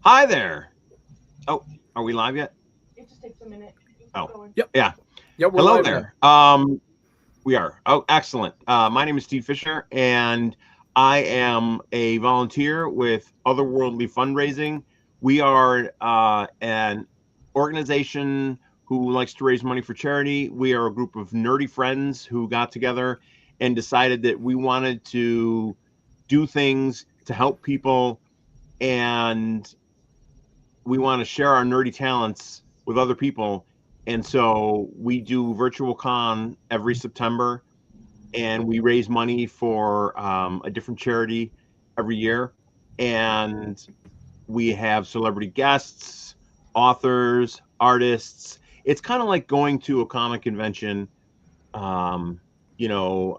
Hi there. Oh, are we live yet? It just takes a minute. Oh, Yep. yeah. Yep. We're Hello live now. there. We are. Oh, excellent. My name is Steve Fisher, and I am a volunteer with Otherworldly Fundraising. We are an organization who likes to raise money for charity. We are a group of nerdy friends who got together and decided that we wanted to do things to help people, and we want to share our nerdy talents with other people. And so we do virtual con every September, and we raise money for a different charity every year. And we have celebrity guests, authors, artists. It's kind of like going to a comic convention, um,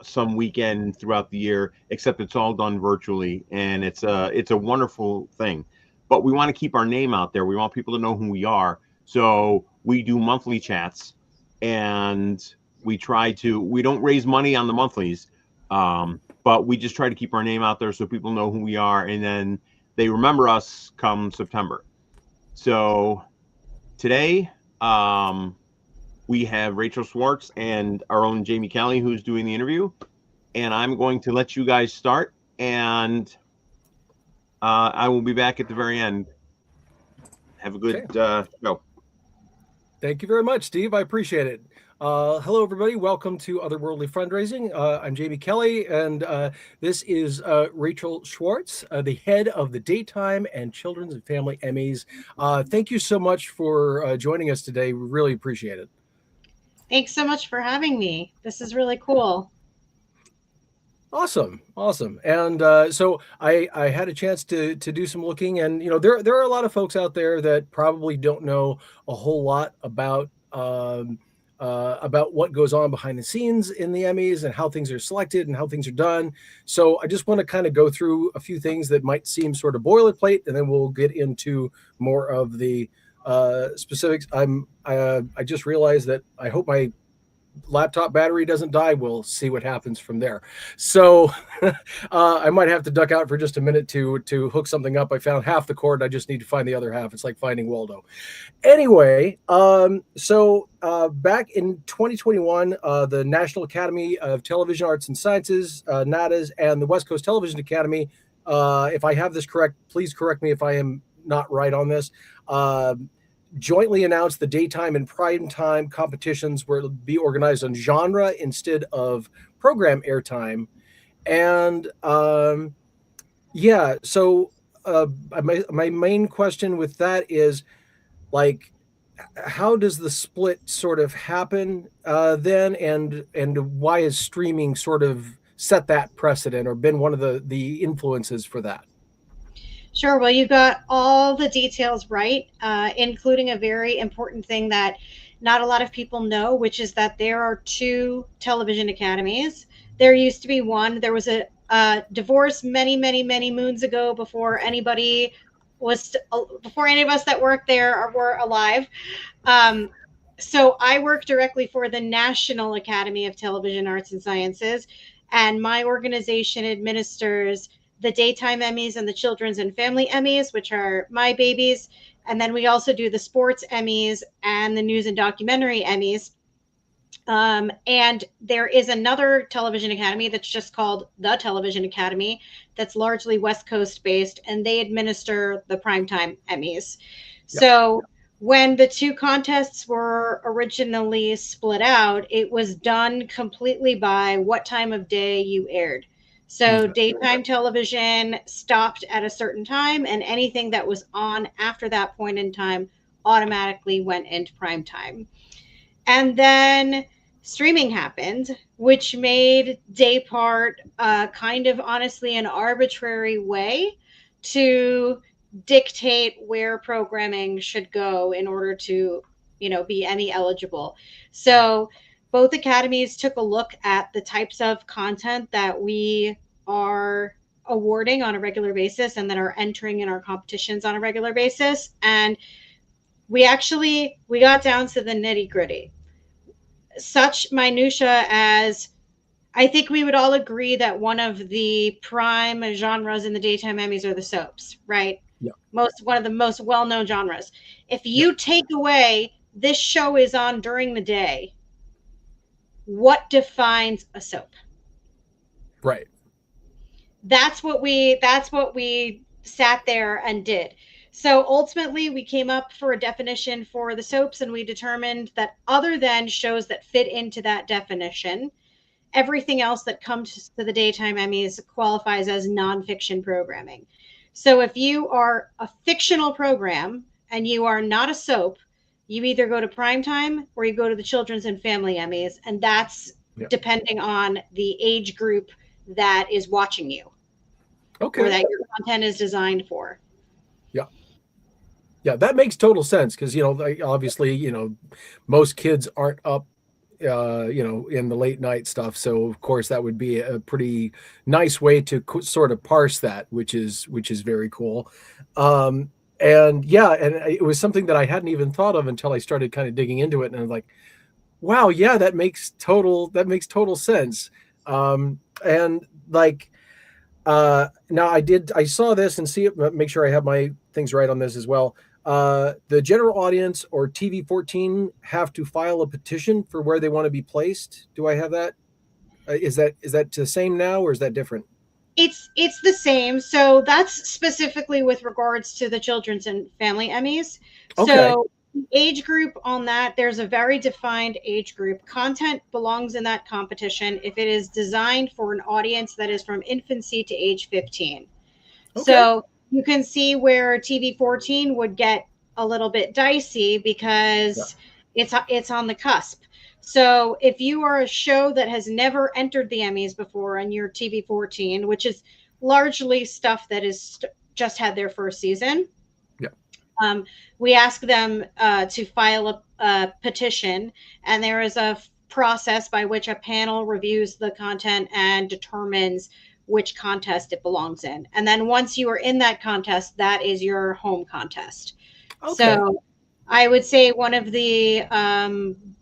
some weekend throughout the year, except it's all done virtually, and it's a wonderful thing. But we want to keep our name out there. We want people to know who we are. So we do monthly chats, and we don't raise money on the monthlies, but we just try to keep our name out there so people know who we are, and then they remember us come September. So today, we have Rachel Schwartz and our own Jamie Kelley who's doing the interview. And I'm going to let you guys start, and I will be back at the very end. Have a good Okay. show. Thank you very much, Steve. I appreciate it. Hello, everybody. Welcome to Otherworldly Fundraising. I'm Jamie Kelley, and this is Rachel Schwartz, the head of the Daytime and Children's and Family Emmys. Thank you so much for joining us today. We really appreciate it. Thanks so much for having me. This is really cool. Awesome, awesome. And so I had a chance to do some looking, and there are a lot of folks out there that probably don't know a whole lot about what goes on behind the scenes in the Emmys and how things are selected and how things are done. So I just want to kind of go through a few things that might seem sort of boilerplate, and then we'll get into more of the specifics. I just realized that I hope my laptop battery doesn't die. We'll see what happens from there. So I might have to duck out for just a minute to hook something up. I found half the cord. I just need to find the other half. It's like finding Waldo. Anyway, back in 2021, the National Academy of Television Arts and Sciences, NATAS, and the West Coast Television Academy, if I have this correct, please correct me if I am not right on this, jointly announced the daytime and prime time competitions will be organized on genre instead of program airtime. And yeah, so my main question with that is, like, how does the split sort of happen then, and why is streaming sort of set that precedent or been one of the influences for that? Sure. Well, you got all the details right, including a very important thing that not a lot of people know, which is that there are two television academies. There used to be one. There was a divorce many, many, many moons ago before any of us that worked there were alive. Um, so I work directly for the National Academy of Television Arts and Sciences, and my organization administers the daytime Emmys and the children's and family Emmys, which are my babies. And then we also do the sports Emmys and the news and documentary Emmys. And there is another television academy that's just called the Television Academy that's largely West Coast based, and they administer the primetime Emmys. Yep. So when the two contests were originally split out, it was done completely by what time of day you aired. So daytime television stopped at a certain time, and anything that was on after that point in time automatically went into prime time. And then streaming happened, which made day part kind of honestly an arbitrary way to dictate where programming should go in order to, be Emmy eligible. So both academies took a look at the types of content that we are awarding on a regular basis and that are entering in our competitions on a regular basis. And we got down to the nitty gritty, such minutia as, I think we would all agree that one of the prime genres in the daytime Emmys are the soaps, right? Yeah. One of the most well-known genres. If you take away this show is on during the day, what defines a soap? Right. That's what we sat there and did. So ultimately we came up for a definition for the soaps, and we determined that other than shows that fit into that definition, everything else that comes to the daytime Emmys qualifies as nonfiction programming. So if you are a fictional program and you are not a soap, you either go to primetime or you go to the Children's and Family Emmys, and that's depending on the age group that is watching you. Okay. Or that your content is designed for. Yeah. Yeah, that makes total sense because, obviously, most kids aren't up, in the late night stuff. So, of course, that would be a pretty nice way to sort of parse that, which is very cool. And it was something that I hadn't even thought of until I started kind of digging into it. And I was like, wow, yeah, that makes total sense. And like, now I saw this and see it, make sure I have my things right on this as well. The general audience or TV 14 have to file a petition for where they want to be placed. Do I have that? Is that the same now, or is that different? It's the same. So that's specifically with regards to the Children's and Family Emmys. Okay. So age group on that, there's a very defined age group. Content belongs in that competition if it is designed for an audience that is from infancy to age 15. Okay. So you can see where TV 14 would get a little bit dicey because it's on the cusp. So if you are a show that has never entered the Emmys before and you're TV 14, which is largely stuff that is just had their first season, we ask them to file a petition, and there is a process by which a panel reviews the content and determines which contest it belongs in. And then once you are in that contest, that is your home contest. Okay. So I would say one of the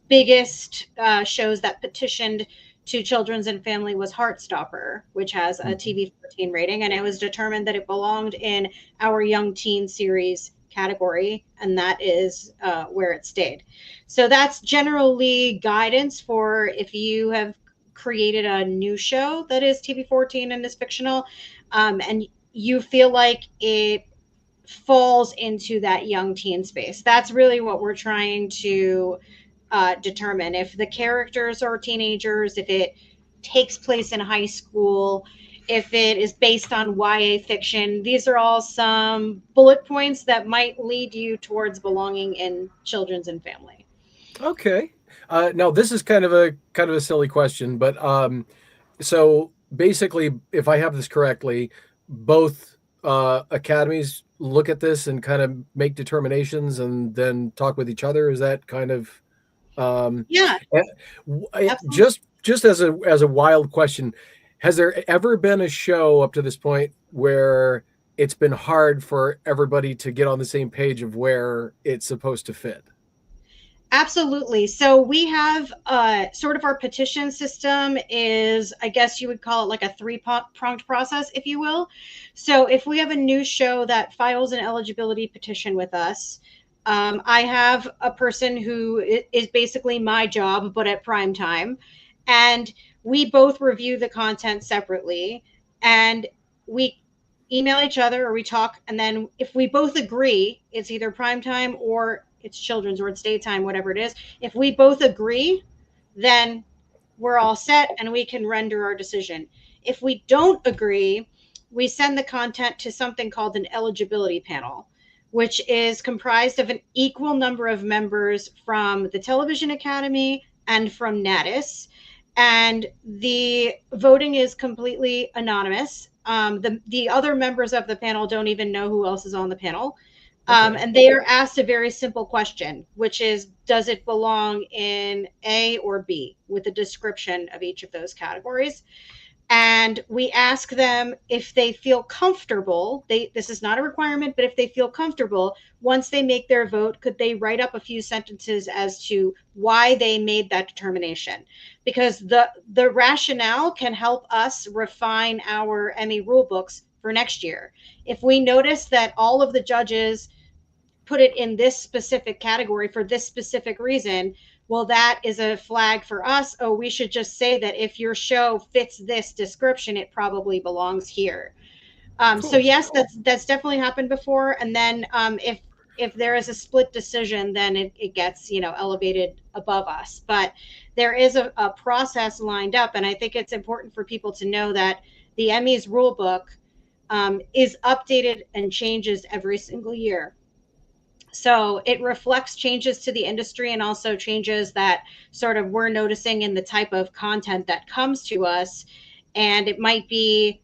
biggest shows that petitioned to Children's and Family was Heartstopper, which has a TV 14 rating, and it was determined that it belonged in our young teen series category, and that is where it stayed. So that's generally guidance for if you have created a new show that is TV 14 and is fictional, and you feel like it falls into that young teen space. That's really what we're trying to determine. If the characters are teenagers, if it takes place in high school, if it is based on YA fiction, these are all some bullet points that might lead you towards belonging in Children's and Family. Okay. Now this is kind of a silly question, but so basically, if I have this correctly, both academies look at this and kind of make determinations and then talk with each other. Is that kind of just as a wild question? Has there ever been a show up to this point where it's been hard for everybody to get on the same page of where it's supposed to fit? Absolutely. So we have sort of our petition system is, I guess you would call it like a three-pronged process, if you will. So if we have a new show that files an eligibility petition with us, I have a person who is basically my job, but at prime time. And we both review the content separately, and we email each other or we talk. And then if we both agree, it's either primetime or it's children's or it's daytime, whatever it is. If we both agree, then we're all set and we can render our decision. If we don't agree, we send the content to something called an eligibility panel, which is comprised of an equal number of members from the Television Academy and from Natus. And the voting is completely anonymous. The other members of the panel don't even know who else is on the panel. Okay. And they are asked a very simple question, which is, does it belong in A or B, with a description of each of those categories? And we ask them if they feel comfortable. This is not a requirement, but if they feel comfortable, once they make their vote, could they write up a few sentences as to why they made that determination? Because the rationale can help us refine our Emmy rule books for next year. If we notice that all of the judges put it in this specific category for this specific reason, well, that is a flag for us. Oh, we should just say that if your show fits this description, it probably belongs here. Cool. So yes, that's definitely happened before. And then if there is a split decision, then it gets, elevated above us. But there is a process lined up. And I think it's important for people to know that the Emmys rule book is updated and changes every single year. So it reflects changes to the industry and also changes that sort of we're noticing in the type of content that comes to us. And it might be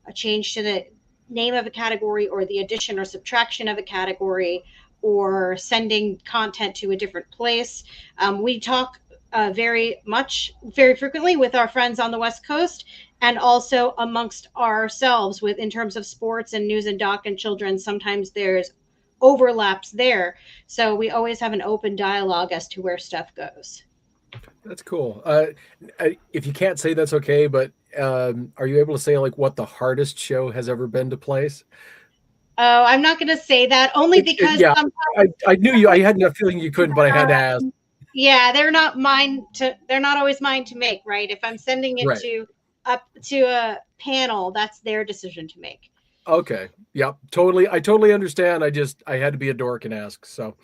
a change to the name of a category or the addition or subtraction of a category or sending content to a different place. We talk very frequently with our friends on the West Coast and also amongst ourselves in terms of sports and news and doc and children. Sometimes there's overlaps there. So we always have an open dialogue as to where stuff goes. That's cool. If you can't say, that's okay, but are you able to say like what the hardest show has ever been to place? Oh, I'm not going to say that only because I knew you. I had a feeling you couldn't, but I had to ask. Yeah, they're not always mine to make, right? If I'm sending it to a panel, that's their decision to make. Okay. Yep. Totally. I totally understand. I had to be a dork and ask. So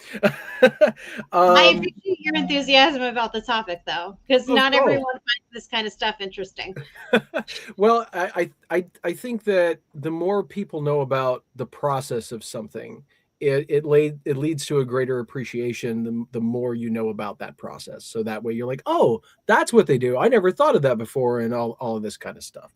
I appreciate your enthusiasm about the topic though, because not everyone finds this kind of stuff interesting. Well, I think that the more people know about the process of something, it leads to a greater appreciation the more you know about that process. So that way you're like, oh, that's what they do. I never thought of that before, and all of this kind of stuff.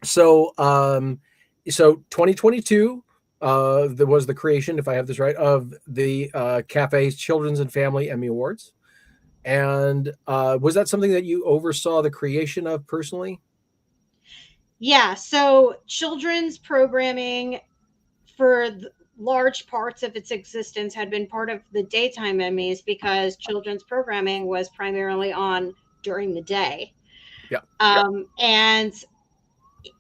So 2022, there was the creation, if I have this right, of the Cafe Children's and Family Emmy Awards. And was that something that you oversaw the creation of personally? Yeah. So children's programming for large parts of its existence had been part of the daytime Emmys because children's programming was primarily on during the day. Yeah. And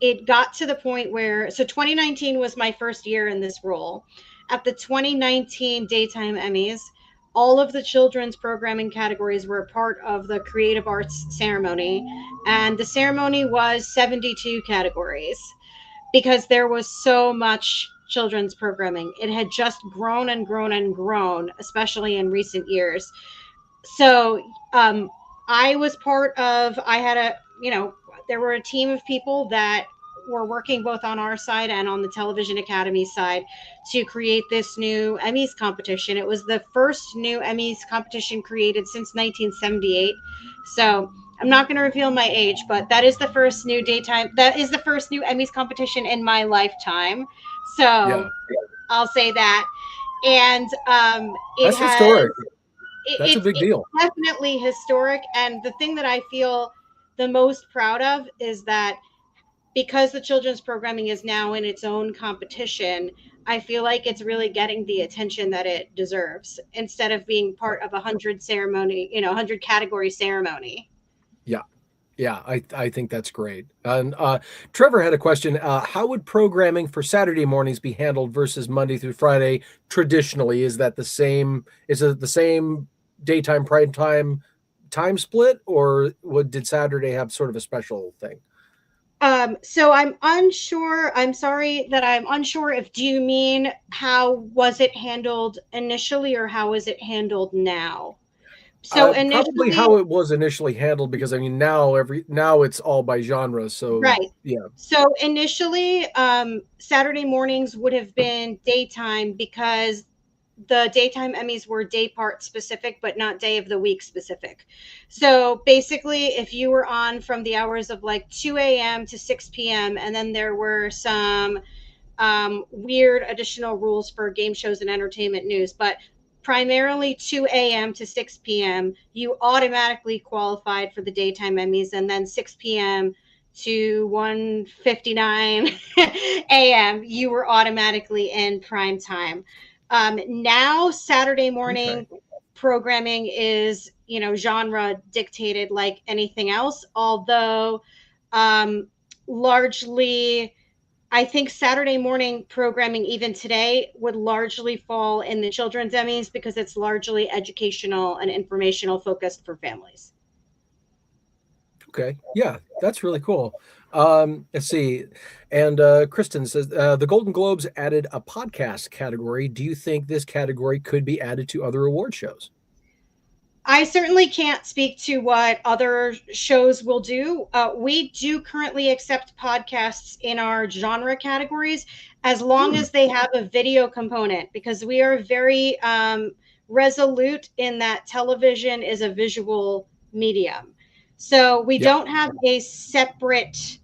it got to the point where, so 2019 was my first year in this role. At the 2019 Daytime Emmys, all of the children's programming categories were part of the creative arts ceremony. And the ceremony was 72 categories because there was so much children's programming. It had just grown and grown and grown, especially in recent years. So I was there were a team of people that were working both on our side and on the Television Academy side to create this new Emmys competition. It was the first new Emmys competition created since 1978. So I'm not going to reveal my age, but that is the first new Emmys competition in my lifetime. So I'll say that. And that's historic. That's a big deal. It's definitely historic. And the thing that I feel the most proud of is that because the children's programming is now in its own competition, I feel like it's really getting the attention that it deserves instead of being part of 100 category ceremony. Yeah, I think that's great. And Trevor had a question. How would programming for Saturday mornings be handled versus Monday through Friday traditionally? Is it the same daytime, prime time split, or did Saturday have sort of a special thing? So I'm unsure. I'm sorry that I'm unsure. Do you mean how was it handled initially or how is it handled now? So initially, probably how it was initially handled, because I mean now it's all by genre. So right. Yeah. So initially, Saturday mornings would have been daytime because the daytime Emmys were day part specific, but not day of the week specific. So basically, if you were on from the hours of like 2 a.m. to 6 p.m., and then there were some weird additional rules for game shows and entertainment news, but primarily 2 a.m. to 6 p.m., you automatically qualified for the daytime Emmys, and then 6 p.m. to 1:59 a.m., you were automatically in prime time. Now Saturday morning programming is, genre dictated like anything else, although largely I think Saturday morning programming, even today, would largely fall in the children's Emmys because it's largely educational and informational focused for families. Okay. Yeah, that's really cool. Let's see. And Kristen says the Golden Globes added a podcast category. Do you think this category could be added to other award shows? I certainly can't speak to what other shows will do. We do currently accept podcasts in our genre categories as long as they have a video component, because we are very resolute in that television is a visual medium. So we don't have a separate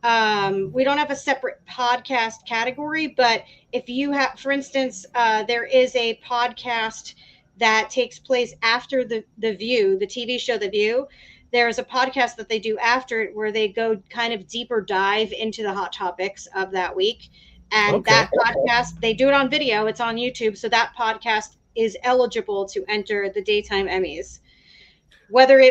podcast category. But if you have, for instance, there is a podcast that takes place after the View, the TV show The View. There's a podcast that they do after it where they go kind of deeper dive into the hot topics of that week. And that podcast, they do it on video. It's on YouTube. So that podcast is eligible to enter the Daytime Emmys. Whether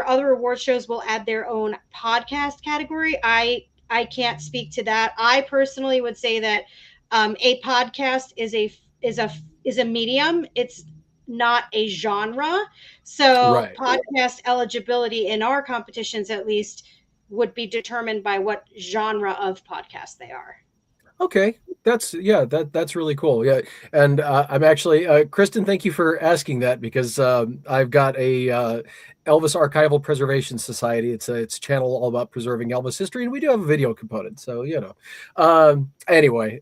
other award shows will add their own podcast category, I can't speak to that. I personally would say that a podcast is a medium. It's not a genre. So podcast eligibility in our competitions, at least, would be determined by what genre of podcast they are. Okay, that's really cool. Yeah, and I'm actually Kristen. Thank you for asking that, because I've got a Elvis Archival Preservation Society. It's a channel all about preserving Elvis history, and we do have a video component. So anyway,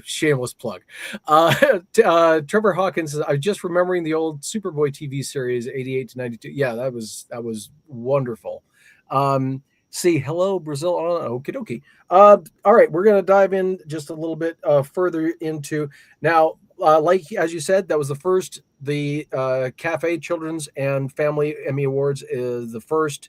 shameless plug. Trevor Hawkins says, I'm just remembering the old Superboy TV series 88 to 92. Yeah, that was wonderful. See, hello, Brazil. Okie dokie. All right, we're going to dive in just a little bit further into now. Like as you said, that was the Cafe Children's and Family Emmy Awards is the first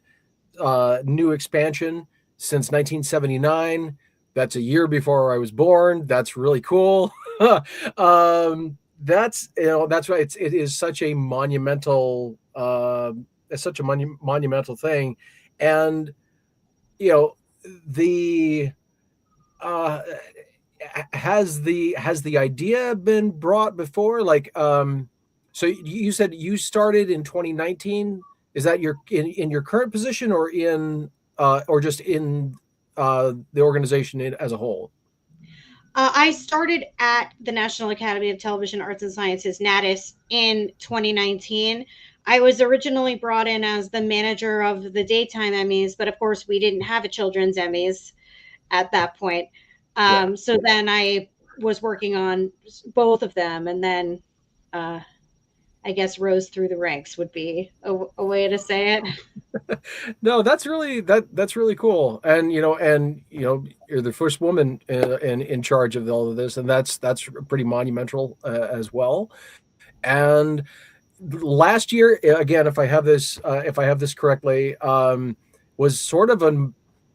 new expansion since 1979. That's a year before I was born. That's really cool. That's right. It is such a monumental, monumental thing, and has the idea been brought before? So you said you started in 2019. Is that in your current position, or or just in the organization as a whole? I started at the National Academy of Television Arts and Sciences, NATAS, in 2019. I was originally brought in as the manager of the Daytime Emmys, but of course we didn't have a children's Emmys at that point. So then I was working on both of them, and then I guess rose through the ranks would be a way to say it. No, that's really cool. And you're the first woman in charge of all of this, and that's pretty monumental as well. And last year, again, if I have this correctly, was sort of a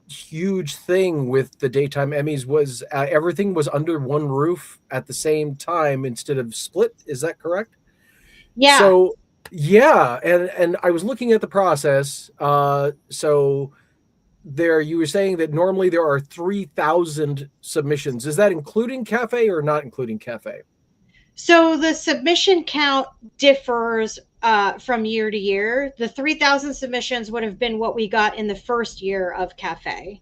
huge thing with the Daytime Emmys. Was everything was under one roof at the same time instead of split? Is that correct? Yeah. So yeah, and I was looking at the process. So there, you were saying that normally there are 3,000 submissions. Is that including Cafe or not including Cafe? So the submission count differs from year to year. The 3,000 submissions would have been what we got in the first year of Cafe.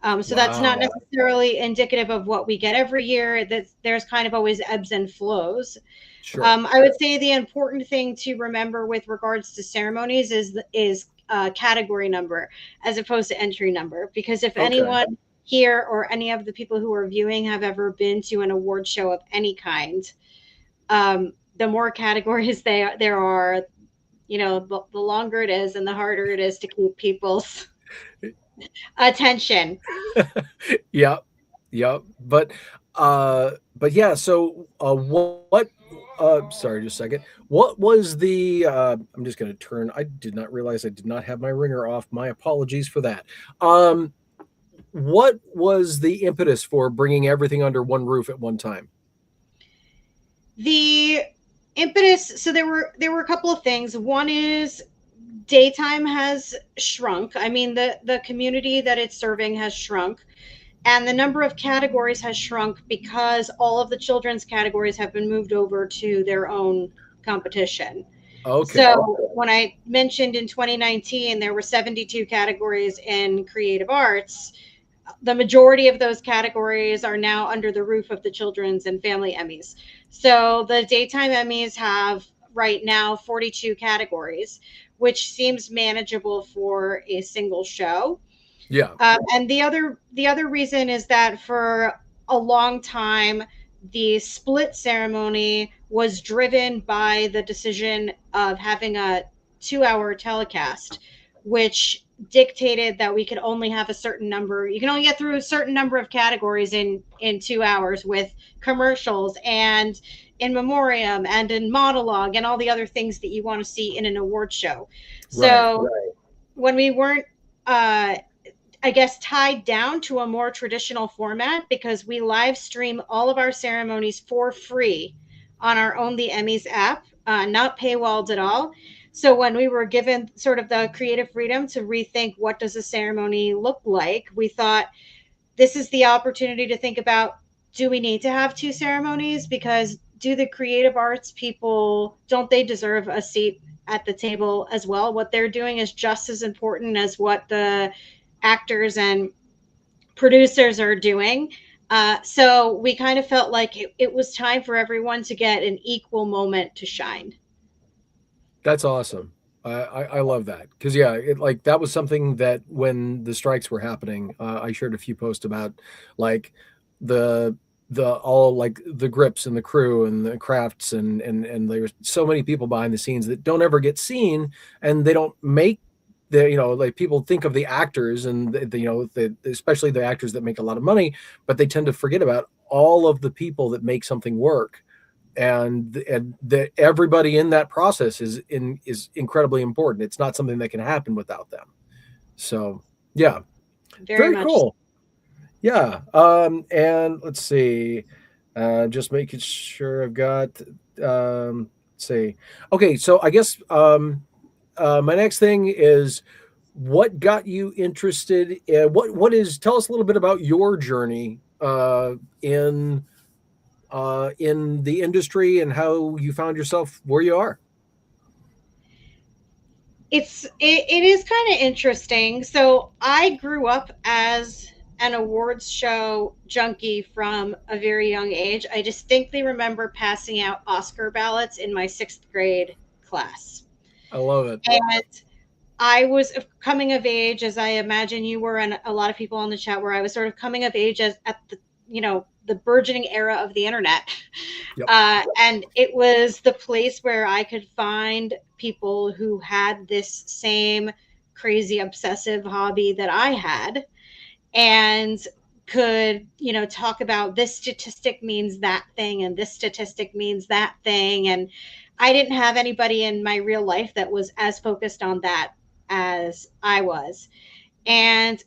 So that's not necessarily indicative of what we get every year. There's kind of always ebbs and flows. Sure. I would say the important thing to remember with regards to ceremonies is category number as opposed to entry number. Because if anyone here or any of the people who are viewing have ever been to an award show of any kind, the more categories there are, the longer it is and the harder it is to keep people's attention. Yep. But yeah. So what? Sorry, just a second. What was the? I'm just going to turn. I did not realize I did not have my ringer off. My apologies for that. What was the impetus for bringing everything under one roof at one time? The impetus. So there were a couple of things. One is Daytime has shrunk. I mean, the community that it's serving has shrunk. And the number of categories has shrunk because all of the children's categories have been moved over to their own competition. Okay. So when I mentioned in 2019, there were 72 categories in creative arts. The majority of those categories are now under the roof of the Children's and Family Emmys. So the daytime Emmys have right now 42 categories, which seems manageable for a single show. Yeah. And the other reason is that for a long time, the split ceremony was driven by the decision of having a 2-hour telecast, which dictated that we could only have a certain number. You can only get through a certain number of categories in 2 hours, with commercials and in memoriam and in monologue and all the other things that you want to see in an award show. So when we weren't, I guess, tied down to a more traditional format, because we live stream all of our ceremonies for free on our own The Emmys app, not paywalled at all. So when we were given sort of the creative freedom to rethink what does a ceremony look like, we thought this is the opportunity to think about, do we need to have 2 ceremonies? Because do the creative arts people, don't they deserve a seat at the table as well? What they're doing is just as important as what the actors and producers are doing. So we kind of felt like it was time for everyone to get an equal moment to shine. That's awesome. I love that, because yeah, that was something that when the strikes were happening, I shared a few posts about, like the all, like the grips and the crew and the crafts and there's so many people behind the scenes that don't ever get seen, and they don't make the, like, people think of the actors and especially the actors that make a lot of money, but they tend to forget about all of the people that make something work. And that everybody in that process is incredibly important. It's not something that can happen without them. So yeah, very cool. Yeah. And let's see, just making sure I've got, let's see. Okay. So I guess, my next thing is, what got you interested in tell us a little bit about your journey, in the industry, and how you found yourself where you are. It is kind of interesting. So I grew up as an awards show junkie from a very young age. I distinctly remember passing out Oscar ballots in my 6th grade class. I love it. And I was coming of age, as I imagine you were, and a lot of people on the chat were. I was sort of coming of age at the, the burgeoning era of the internet. Yep. And it was the place where I could find people who had this same crazy obsessive hobby that I had, and could, talk about this statistic means that thing, and this statistic means that thing. And I didn't have anybody in my real life that was as focused on that as I was. And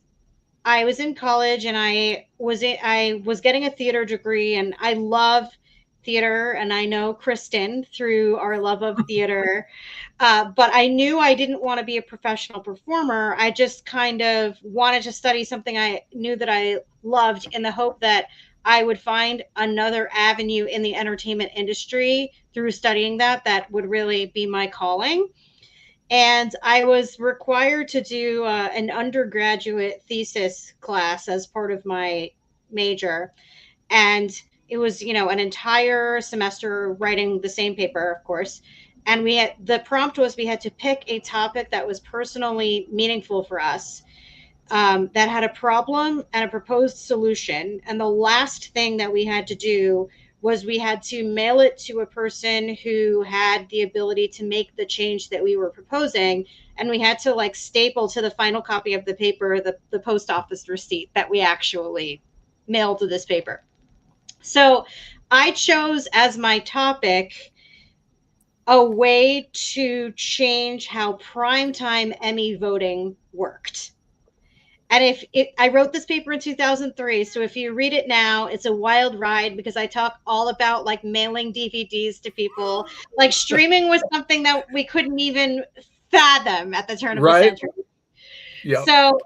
I was in college, and I was getting a theater degree, and I love theater, and I know Kristen through our love of theater. But I knew I didn't want to be a professional performer. I just kind of wanted to study something I knew that I loved, in the hope that I would find another avenue in the entertainment industry through studying that would really be my calling. And I was required to do an undergraduate thesis class as part of my major. And it was, an entire semester writing the same paper, of course. And the prompt was we had to pick a topic that was personally meaningful for us, that had a problem and a proposed solution. And the last thing that we had to do was we had to mail it to a person who had the ability to make the change that we were proposing. And we had to staple to the final copy of the paper, the post office receipt that we actually mailed to this paper. So I chose as my topic a way to change how primetime Emmy voting worked. And I wrote this paper in 2003. So if you read it now, it's a wild ride, because I talk all about mailing DVDs to people. Streaming was something that we couldn't even fathom at the turn of the century. Yep. So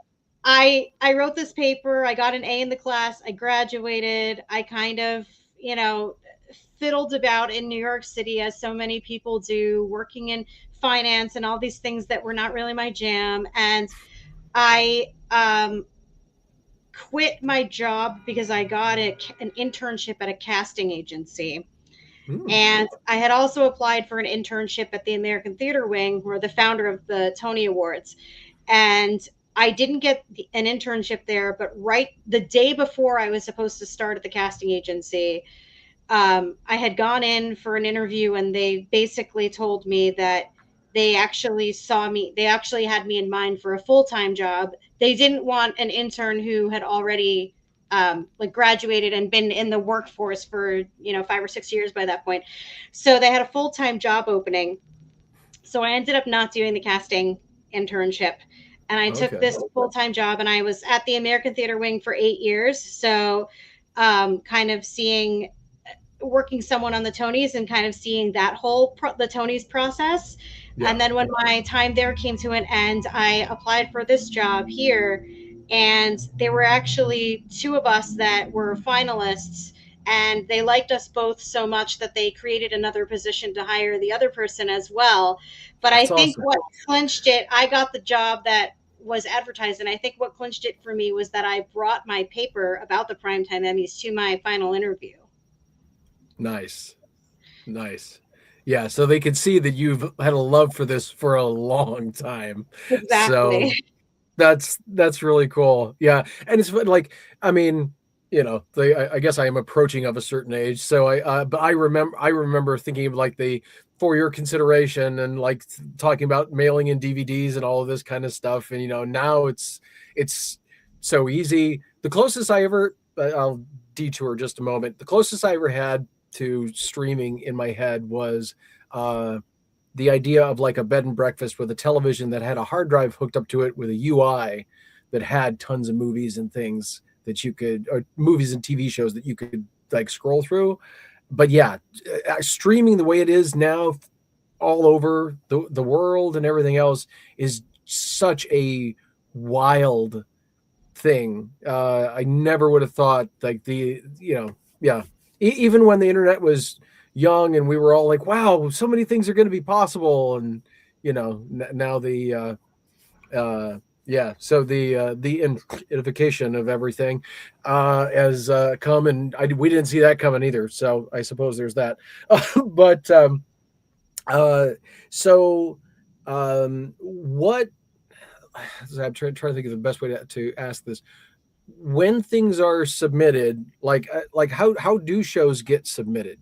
I wrote this paper. I got an A in the class. I graduated. I kind of, you know, fiddled about in New York City, as so many people do, working in finance and all these things that were not really my jam. And I quit my job because I got an internship at a casting agency. And I had also applied for an internship at the American Theater Wing, where the founder of the Tony Awards. And I didn't get an internship there, but right the day before I was supposed to start at the casting agency, I had gone in for an interview, and they basically told me that they actually had me in mind for a full-time job. They didn't want an intern who had already like graduated and been in the workforce for 5 or 6 years by that point. So they had a full-time job opening. So I ended up not doing the casting internship, and I took this full-time job, and I was at the American Theater Wing for 8 years. So kind of working someone on the Tonys and kind of seeing that whole the Tonys process. Yeah. And then when my time there came to an end, I applied for this job here, and there were actually 2 of us that were finalists, and they liked us both so much that they created another position to hire the other person as well. But that's I think awesome. What clinched it, I got the job that was advertised, and I think what clinched it for me was that I brought my paper about the Primetime Emmys to my final interview. Nice. Yeah, so they could see that you've had a love for this for a long time. Exactly. So that's really cool. Yeah, and it's like, I mean, I guess I am approaching of a certain age, so but I remember thinking of like the for your consideration and like talking about mailing in DVDs and all of this kind of stuff, and now it's so easy. The closest I ever, I'll detour just a moment. The closest I ever had to streaming in my head was the idea of like a bed and breakfast with a television that had a hard drive hooked up to it with a UI that had tons of movies and things that you could, or movies and TV shows that you could like scroll through. But yeah, streaming the way it is now all over the world and everything else is such a wild thing. I never would have thought like even when the internet was young and we were all like, wow, so many things are going to be possible. And, now the identification of everything has come, and we didn't see that coming either. So I suppose there's that. But what, I'm trying to think of the best way to ask this. When things are submitted, like how do shows get submitted?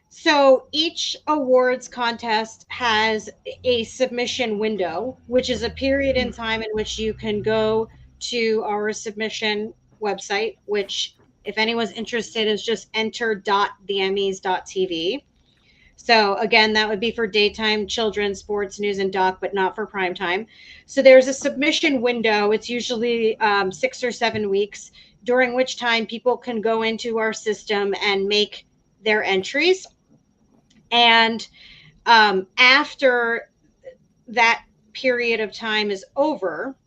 So each awards contest has a submission window, which is a period in time in which you can go to our submission website, which, if anyone's interested, is just enter.theemmys.tv. So again, that would be for daytime, children's, sports, news, and doc, but not for primetime. So there's a submission window. It's usually 6 or 7 weeks, during which time people can go into our system and make their entries. And after that period of time is over,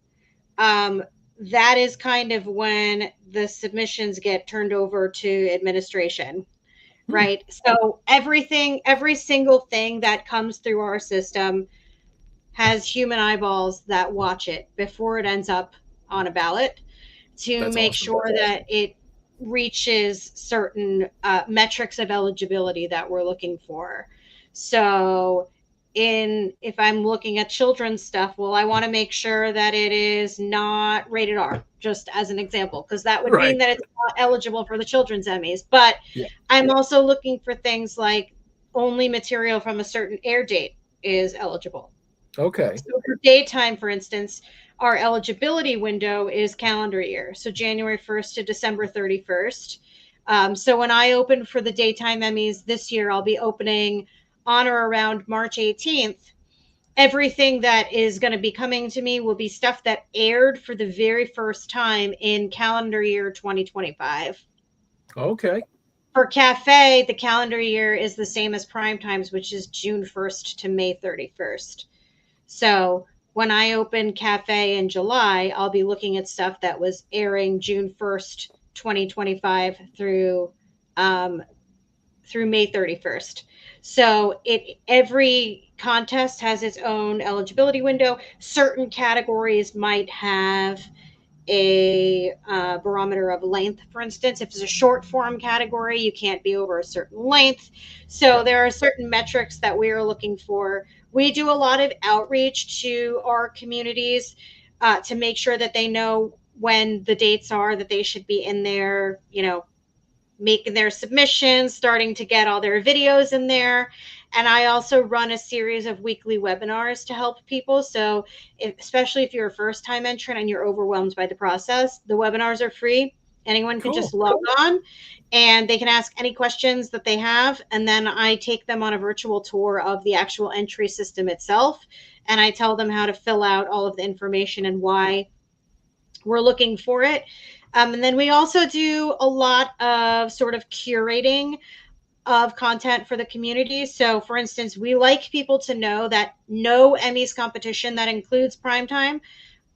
that is kind of when the submissions get turned over to administration. Right. So every single thing that comes through our system has human eyeballs that watch it before it ends up on a ballot to make sure that it reaches certain metrics of eligibility that we're looking for. So if I'm looking at children's stuff, well, I want to make sure that it is not rated R, just as an example, because that would mean that it's not eligible for the children's Emmys. But I'm also looking for things like only material from a certain air date is eligible. Okay. So for daytime, for instance, our eligibility window is calendar year. So January 1st to December 31st. So when I open for the daytime Emmys this year, I'll be opening on or around March 18th. Everything that is going to be coming to me will be stuff that aired for the very first time in calendar year 2025. Okay. For Cafe, the calendar year is the same as prime times, which is June 1st to May 31st. So when I open Cafe in July, I'll be looking at stuff that was airing June 1st, 2025 through May 31st. So every contest has its own eligibility window. Certain categories might have a barometer of length. For instance, if it's a short form category, you can't be over a certain length. So there are certain metrics that we are looking for. We do a lot of outreach to our communities to make sure that they know when the dates are that they should be in there, making their submissions, starting to get all their videos in there. And I also run a series of weekly webinars to help people. So especially if you're a first time entrant and you're overwhelmed by the process, the webinars are free. Anyone can just log on and they can ask any questions that they have. And then I take them on a virtual tour of the actual entry system itself. And I tell them how to fill out all of the information and why we're looking for it. And then we also do a lot of sort of curating of content for the community. So, for instance, we like people to know that no Emmys competition that includes primetime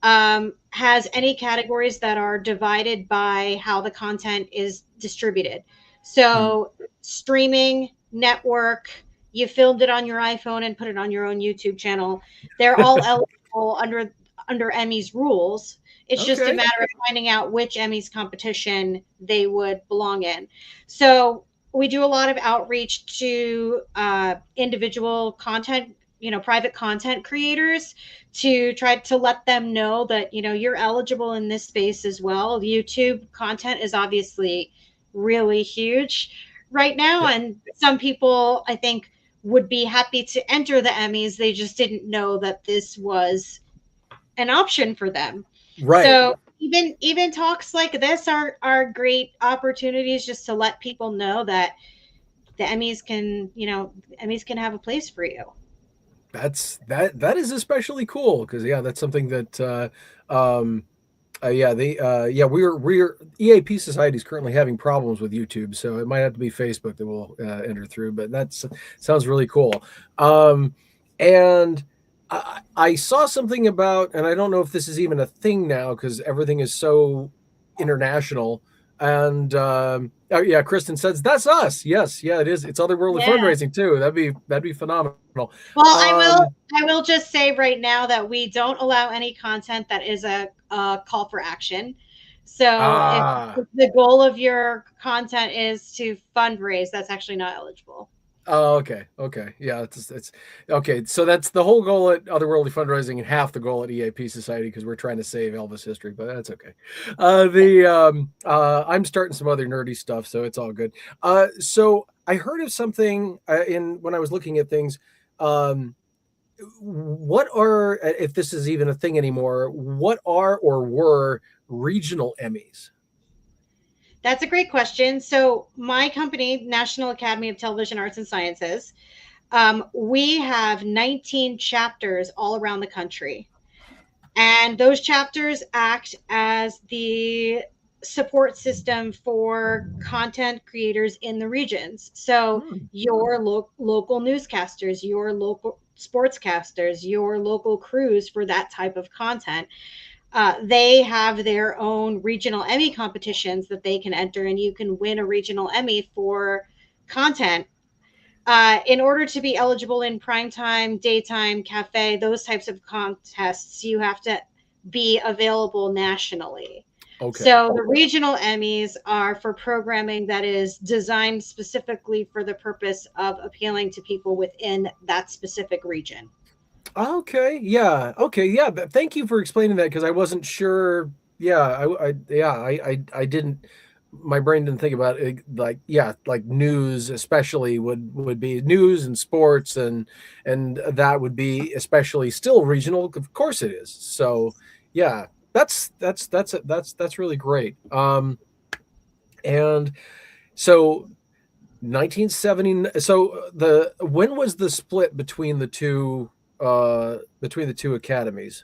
has any categories that are divided by how the content is distributed. So, streaming, network, you filmed it on your iPhone and put it on your own YouTube channel. They're all eligible under Emmys rules. It's just a matter of finding out which Emmys competition they would belong in. So we do a lot of outreach to individual content, private content creators to try to let them know that, you're eligible in this space as well. YouTube content is obviously really huge right now. And some people, I think, would be happy to enter the Emmys. They just didn't know that this was an option for them. Right. So even talks like this are great opportunities just to let people know that the Emmys can have a place for you. That is especially cool because that's something that we're EAP Society is currently having problems with YouTube, so it might have to be Facebook that will enter through, but that sounds really cool. And I saw something about, and I don't know if this is even a thing now because everything is so international. And Kristen says that's us. Yes, it is. It's otherworldly fundraising too. That'd be phenomenal. Well, I will just say right now that we don't allow any content that is a call for action. So if the goal of your content is to fundraise, that's actually not eligible. Oh, okay. Yeah, it's okay. So that's the whole goal at Otherworldly Fundraising and half the goal at EAP Society because we're trying to save Elvis history, but that's okay. I'm starting some other nerdy stuff, so it's all good. So I heard of something when I was looking at things. What are, if this is even a thing anymore, what are or were regional Emmys? That's a great question. So my company, National Academy of Television Arts and Sciences, we have 19 chapters all around the country. And those chapters act as the support system for content creators in the regions. So your local newscasters, your local sportscasters, your local crews for that type of content. They have their own regional Emmy competitions that they can enter, and you can win a regional Emmy for content. In order to be eligible in primetime, daytime, cafe, those types of contests, you have to be available nationally. Okay. So the regional Emmys are for programming that is designed specifically for the purpose of appealing to people within that specific region. Okay. Yeah. Thank you for explaining that because I wasn't sure. I didn't. My brain didn't think about it. Like news, especially would be news and sports, and that would be especially still regional. Of course it is. So yeah, that's really great. And so 1970. So when was the split between the two academies?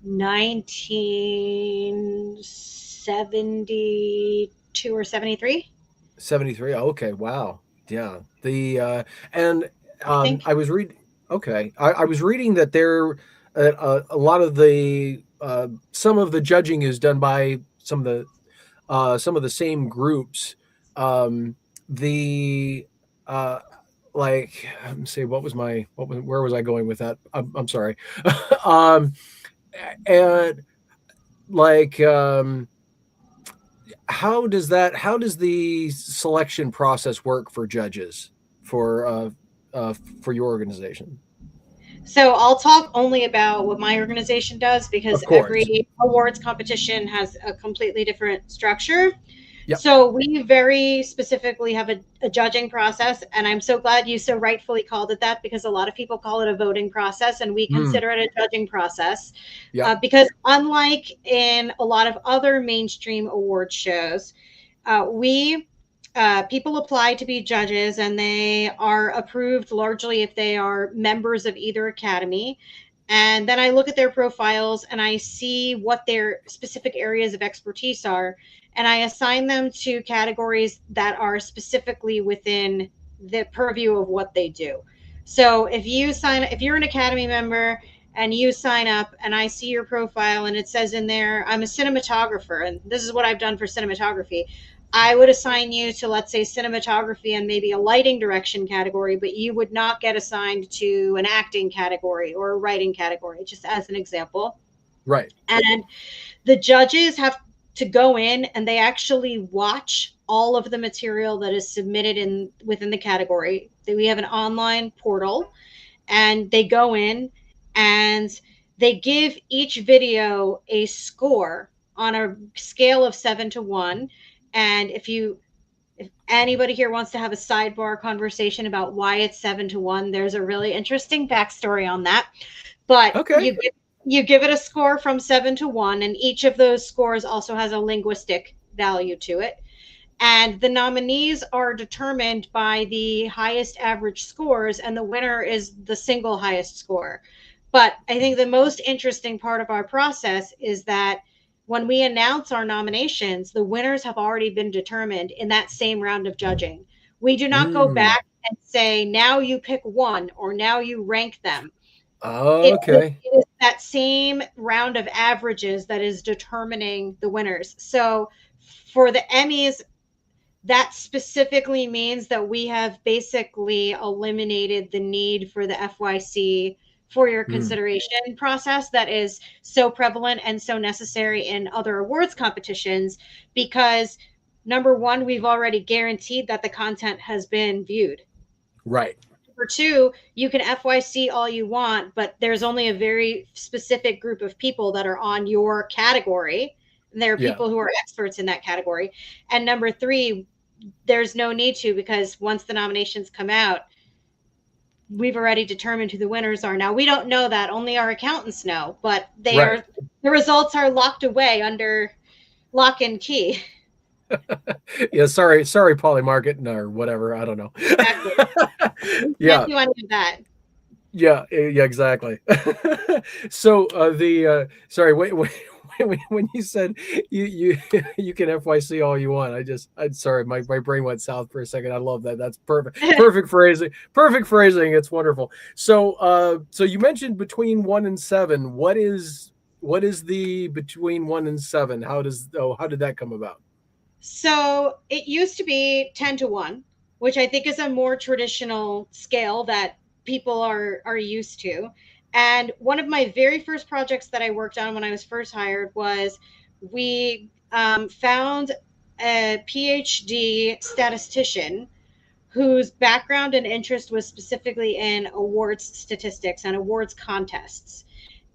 1972 or 73. 73. Okay. Wow. Yeah. I was reading. Okay. I was reading that there a lot of the some of the judging is done by some of the same groups. The like, let me see, where was I going with that? I'm sorry. um, and like, how does the selection process work for judges for your organization? So I'll talk only about what my organization does, because Of course. every awards competition has a completely different structure. Yep. So we very specifically have a judging process, and I'm so glad you so rightfully called it that, because a lot of people call it a voting process, and we consider it a judging process. Yep. Because unlike in a lot of other mainstream award shows, people apply to be judges, and they are approved largely if they are members of either academy. And then I look at their profiles and I see what their specific areas of expertise are, and I assign them to categories that are specifically within the purview of what they do. So if you're an academy member and you sign up and I see your profile and it says in there, I'm a cinematographer, and this is what I've done for cinematography, I would assign you to, let's say, cinematography and maybe a lighting direction category, but you would not get assigned to an acting category or a writing category, just as an example. Right. And the judges have to go in and they actually watch all of the material that is submitted within the category. We have an online portal, and they go in and they give each video a score on a scale of 7 to 1. And if anybody here wants to have a sidebar conversation about why it's 7 to 1, there's a really interesting backstory on that. But okay, you give it a score from 7 to 1, and each of those scores also has a linguistic value to it. And the nominees are determined by the highest average scores, and the winner is the single highest score. But I think the most interesting part of our process is that when we announce our nominations, the winners have already been determined in that same round of judging. We do not go back and say, now you pick one, or now you rank them. Okay. It is that same round of averages that is determining the winners. So for the Emmys, that specifically means that we have basically eliminated the need for the FYC for your consideration process that is so prevalent and so necessary in other awards competitions, because number one, we've already guaranteed that the content has been viewed. Right. Number two, you can FYC all you want, but there's only a very specific group of people that are on your category. And there are people who are experts in that category. And number three, there's no need to, because once the nominations come out, we've already determined who the winners are. Now, we don't know that, only our accountants know, but the results are locked away under lock and key. Yeah, sorry, Polymarket or whatever. I don't know. Exactly. Yeah. Can't do any of that. Yeah, exactly. So sorry, wait, when you said you can FYC all you want, I'm sorry, my brain went south for a second. I love that. That's perfect. Perfect phrasing. It's wonderful. So so you mentioned between 1 and 7. What is the between 1 and 7? How did that come about? So it used to be 10 to 1, which I think is a more traditional scale that people are used to. And one of my very first projects that I worked on when I was first hired was we found a PhD statistician whose background and interest was specifically in awards statistics and awards contests.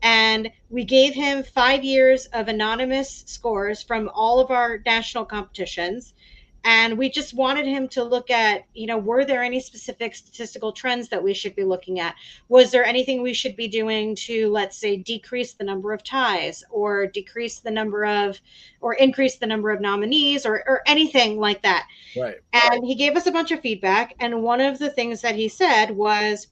And we gave him 5 years of anonymous scores from all of our national competitions. And we just wanted him to look at, were there any specific statistical trends that we should be looking at? Was there anything we should be doing to, let's say, decrease the number of ties, or increase the number of nominees, or anything like that? Right. And he gave us a bunch of feedback. And one of the things that he said was,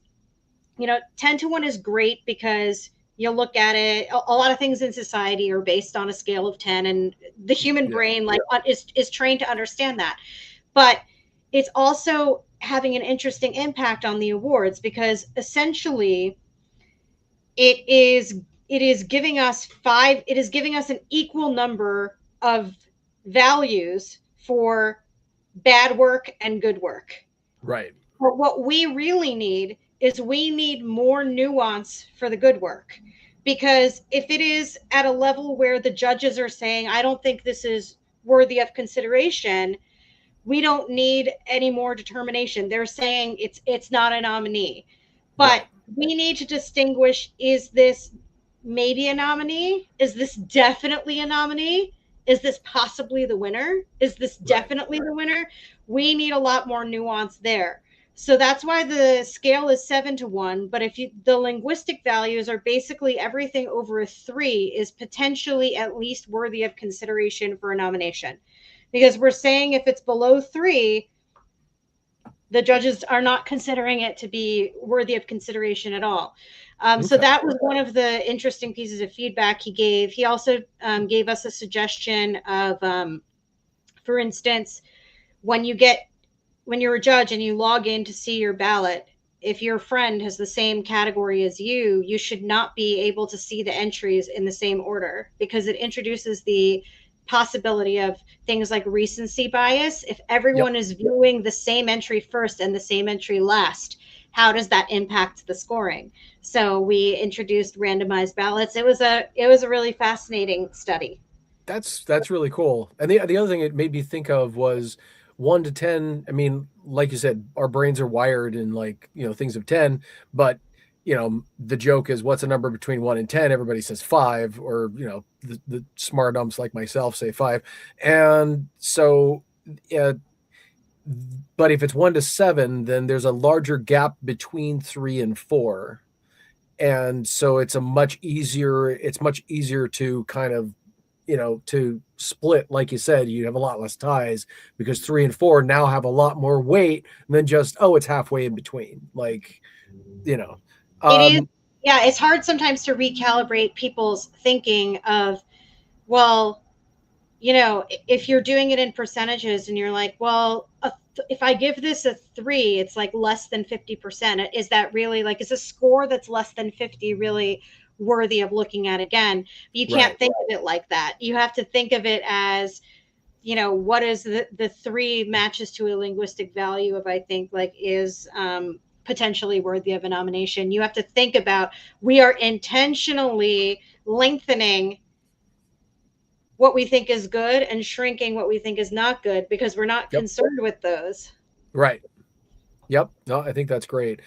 10 to 1 is great because you look at it, a lot of things in society are based on a scale of 10, and the human brain is trained to understand that. But it's also having an interesting impact on the awards, because essentially it is giving us an equal number of values for bad work and good work. Right. But what we really need is we need more nuance for the good work. Because if it is at a level where the judges are saying, I don't think this is worthy of consideration, we don't need any more determination. They're saying it's not a nominee. But Right. we need to distinguish, is this maybe a nominee? Is this definitely a nominee? Is this possibly the winner? Is this definitely the winner? We need a lot more nuance there. So that's why the scale is 7-1. But the linguistic values are basically everything over a 3 is potentially at least worthy of consideration for a nomination. Because we're saying if it's below 3, the judges are not considering it to be worthy of consideration at all. So that was one of the interesting pieces of feedback he gave. He also gave us a suggestion of, for instance, when you're a judge and you log in to see your ballot, if your friend has the same category as you, you should not be able to see the entries in the same order, because it introduces the possibility of things like recency bias. If everyone is viewing the same entry first and the same entry last, how does that impact the scoring? So we introduced randomized ballots. It was a really fascinating study. That's really cool. And the other thing it made me think of was 1 to 10. I mean, like you said, our brains are wired in, like, things of 10, but the joke is, what's a number between 1 and 10? Everybody says 5, or the smart umps like myself say 5. And so but if it's 1 to 7, then there's a larger gap between 3 and 4. And so it's much easier to kind of, to split. Like you said, you have a lot less ties, because 3 and 4 now have a lot more weight than just, it's halfway in between. Like, it is. Yeah, it's hard sometimes to recalibrate people's thinking of, well, if you're doing it in percentages and you're like, well, if I give this a 3, it's like less than 50%. Is that really, like, is a score that's less than 50 really worthy of looking at again? You can't think of it like that. You have to think of it as, what is the 3 matches to a linguistic value of, I think, like, is potentially worthy of a nomination. You have to think about, we are intentionally lengthening what we think is good and shrinking what we think is not good, because we're not concerned with those. Right. Yep. No, I think that's great.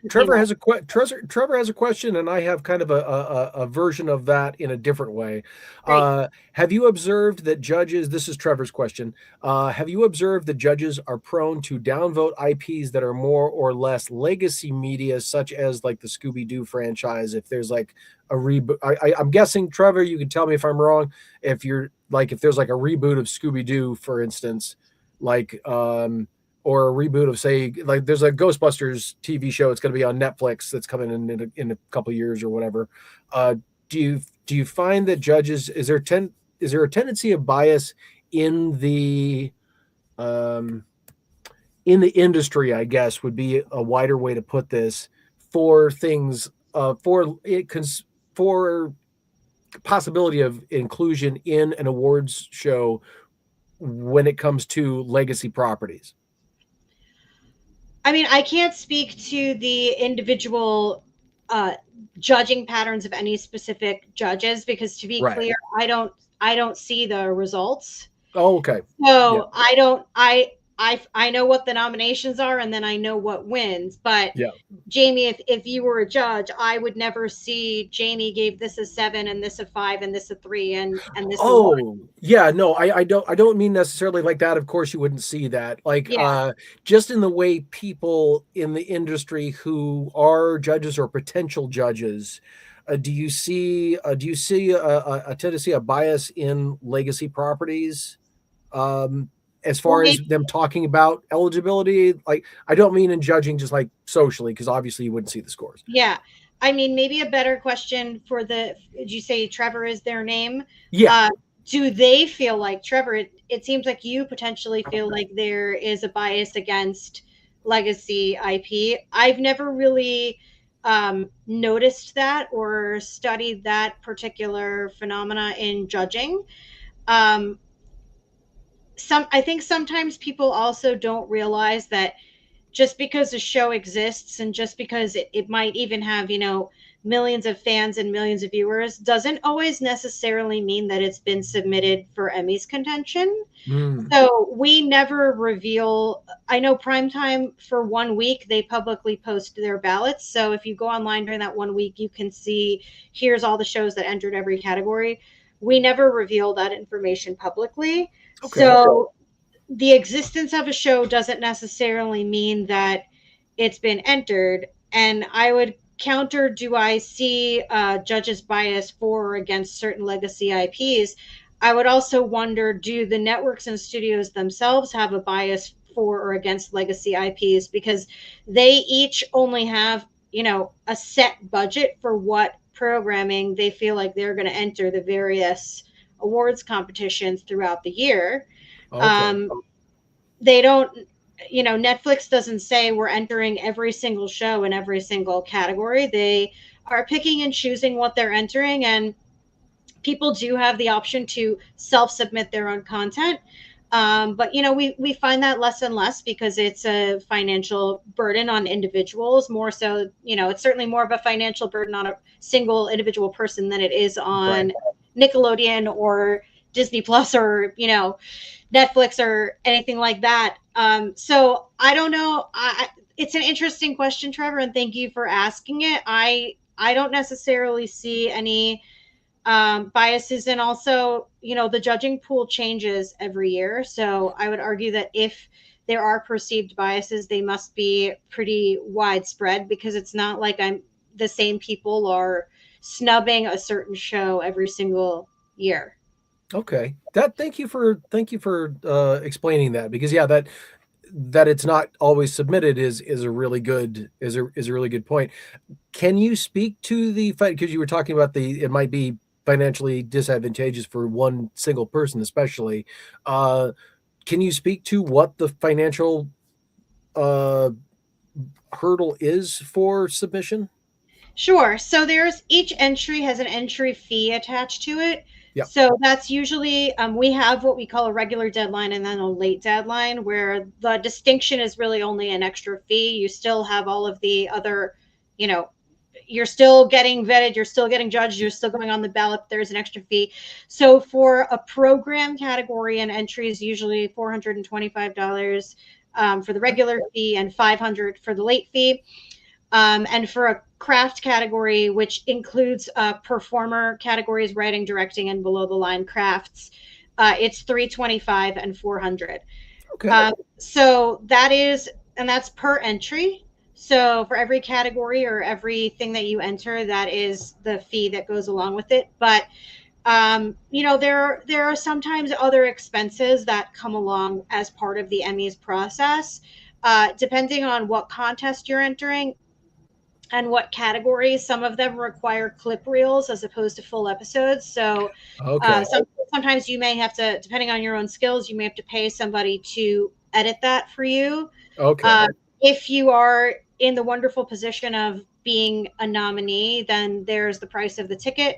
Trevor has a question, and I have kind of a version of that in a different way. Have you observed that judges? This is Trevor's question. Have you observed that judges are prone to downvote IPs that are more or less legacy media, such as like the Scooby-Doo franchise? If there's like a reboot, I'm guessing, Trevor, you can tell me if I'm wrong. If there's like a reboot of Scooby-Doo, for instance, like or a reboot of, say, like there's a Ghostbusters TV show. It's going to be on Netflix that's coming in a couple of years or whatever. Do you find that judges, is there a tendency of bias in the industry, I guess, would be a wider way to put this, for things for possibility of inclusion in an awards show when it comes to legacy properties? I mean, I can't speak to the individual judging patterns of any specific judges, because, to be clear, I don't see the results. Oh, okay. So I know what the nominations are, and then I know what wins. But Jamie, if you were a judge, I would never see Jamie gave this a 7 and this a 5 and this a 3 and this. No, I don't mean necessarily like that. Of course, you wouldn't see that. Like, just in the way people in the industry who are judges or potential judges, do you see a tendency, a bias in legacy properties? As far as them talking about eligibility, like, I don't mean in judging just like socially, because obviously you wouldn't see the scores. Yeah. I mean, maybe a better question did you say Trevor is their name? Yeah. Do they feel like, Trevor, it seems like you potentially feel like there is a bias against legacy IP. I've never really noticed that or studied that particular phenomena in judging. I think sometimes people also don't realize that just because a show exists and just because it might even have, millions of fans and millions of viewers doesn't always necessarily mean that it's been submitted for Emmys contention. So we never reveal. I know Primetime for 1 week, they publicly post their ballots. So if you go online during that 1 week, you can see here's all the shows that entered every category. We never reveal that information publicly. Okay. So the existence of a show doesn't necessarily mean that it's been entered. And I would counter, do I see judges bias for or against certain legacy IPs? I would also wonder, do the networks and studios themselves have a bias for or against legacy IPs? Because they each only have, a set budget for what programming they feel like they're going to enter the various awards competitions throughout the year. Okay. They don't, Netflix doesn't say we're entering every single show in every single category. They are picking and choosing what they're entering, and people do have the option to self-submit their own content. But we find that less and less because it's a financial burden on individuals more so. It's certainly more of a financial burden on a single individual person than it is on Nickelodeon or Disney Plus or Netflix or anything like that. So I don't know. It's an interesting question, Trevor, and thank you for asking it. I don't necessarily see any biases, and also, the judging pool changes every year. So I would argue that if there are perceived biases, they must be pretty widespread, because it's not like the same people are snubbing a certain show every single year. Okay. Thank you for explaining that, because that it's not always submitted is a really good point. Can you speak to the fact, because you were talking about it might be financially disadvantageous for one single person, especially. Can you speak to what the financial hurdle is for submission? Sure. So each entry has an entry fee attached to it. Yep. So that's usually, we have what we call a regular deadline and then a late deadline, where the distinction is really only an extra fee. You still have all of the other, you're still getting vetted, you're still getting judged, you're still going on the ballot. There's an extra fee. So for a program category, an entry is usually $425 for the regular fee and $500 for the late fee. And for a craft category, which includes performer categories, writing, directing, and below the line crafts, it's $325 and $400. Okay. So that's per entry. So for every category or everything that you enter, that is the fee that goes along with it. But there are sometimes other expenses that come along as part of the Emmys process, depending on what contest you're entering and what categories. Some of them require clip reels as opposed to full episodes. So sometimes you may have to, depending on your own skills, you may have to pay somebody to edit that for you. Okay. If you are in the wonderful position of being a nominee, then there's the price of the ticket.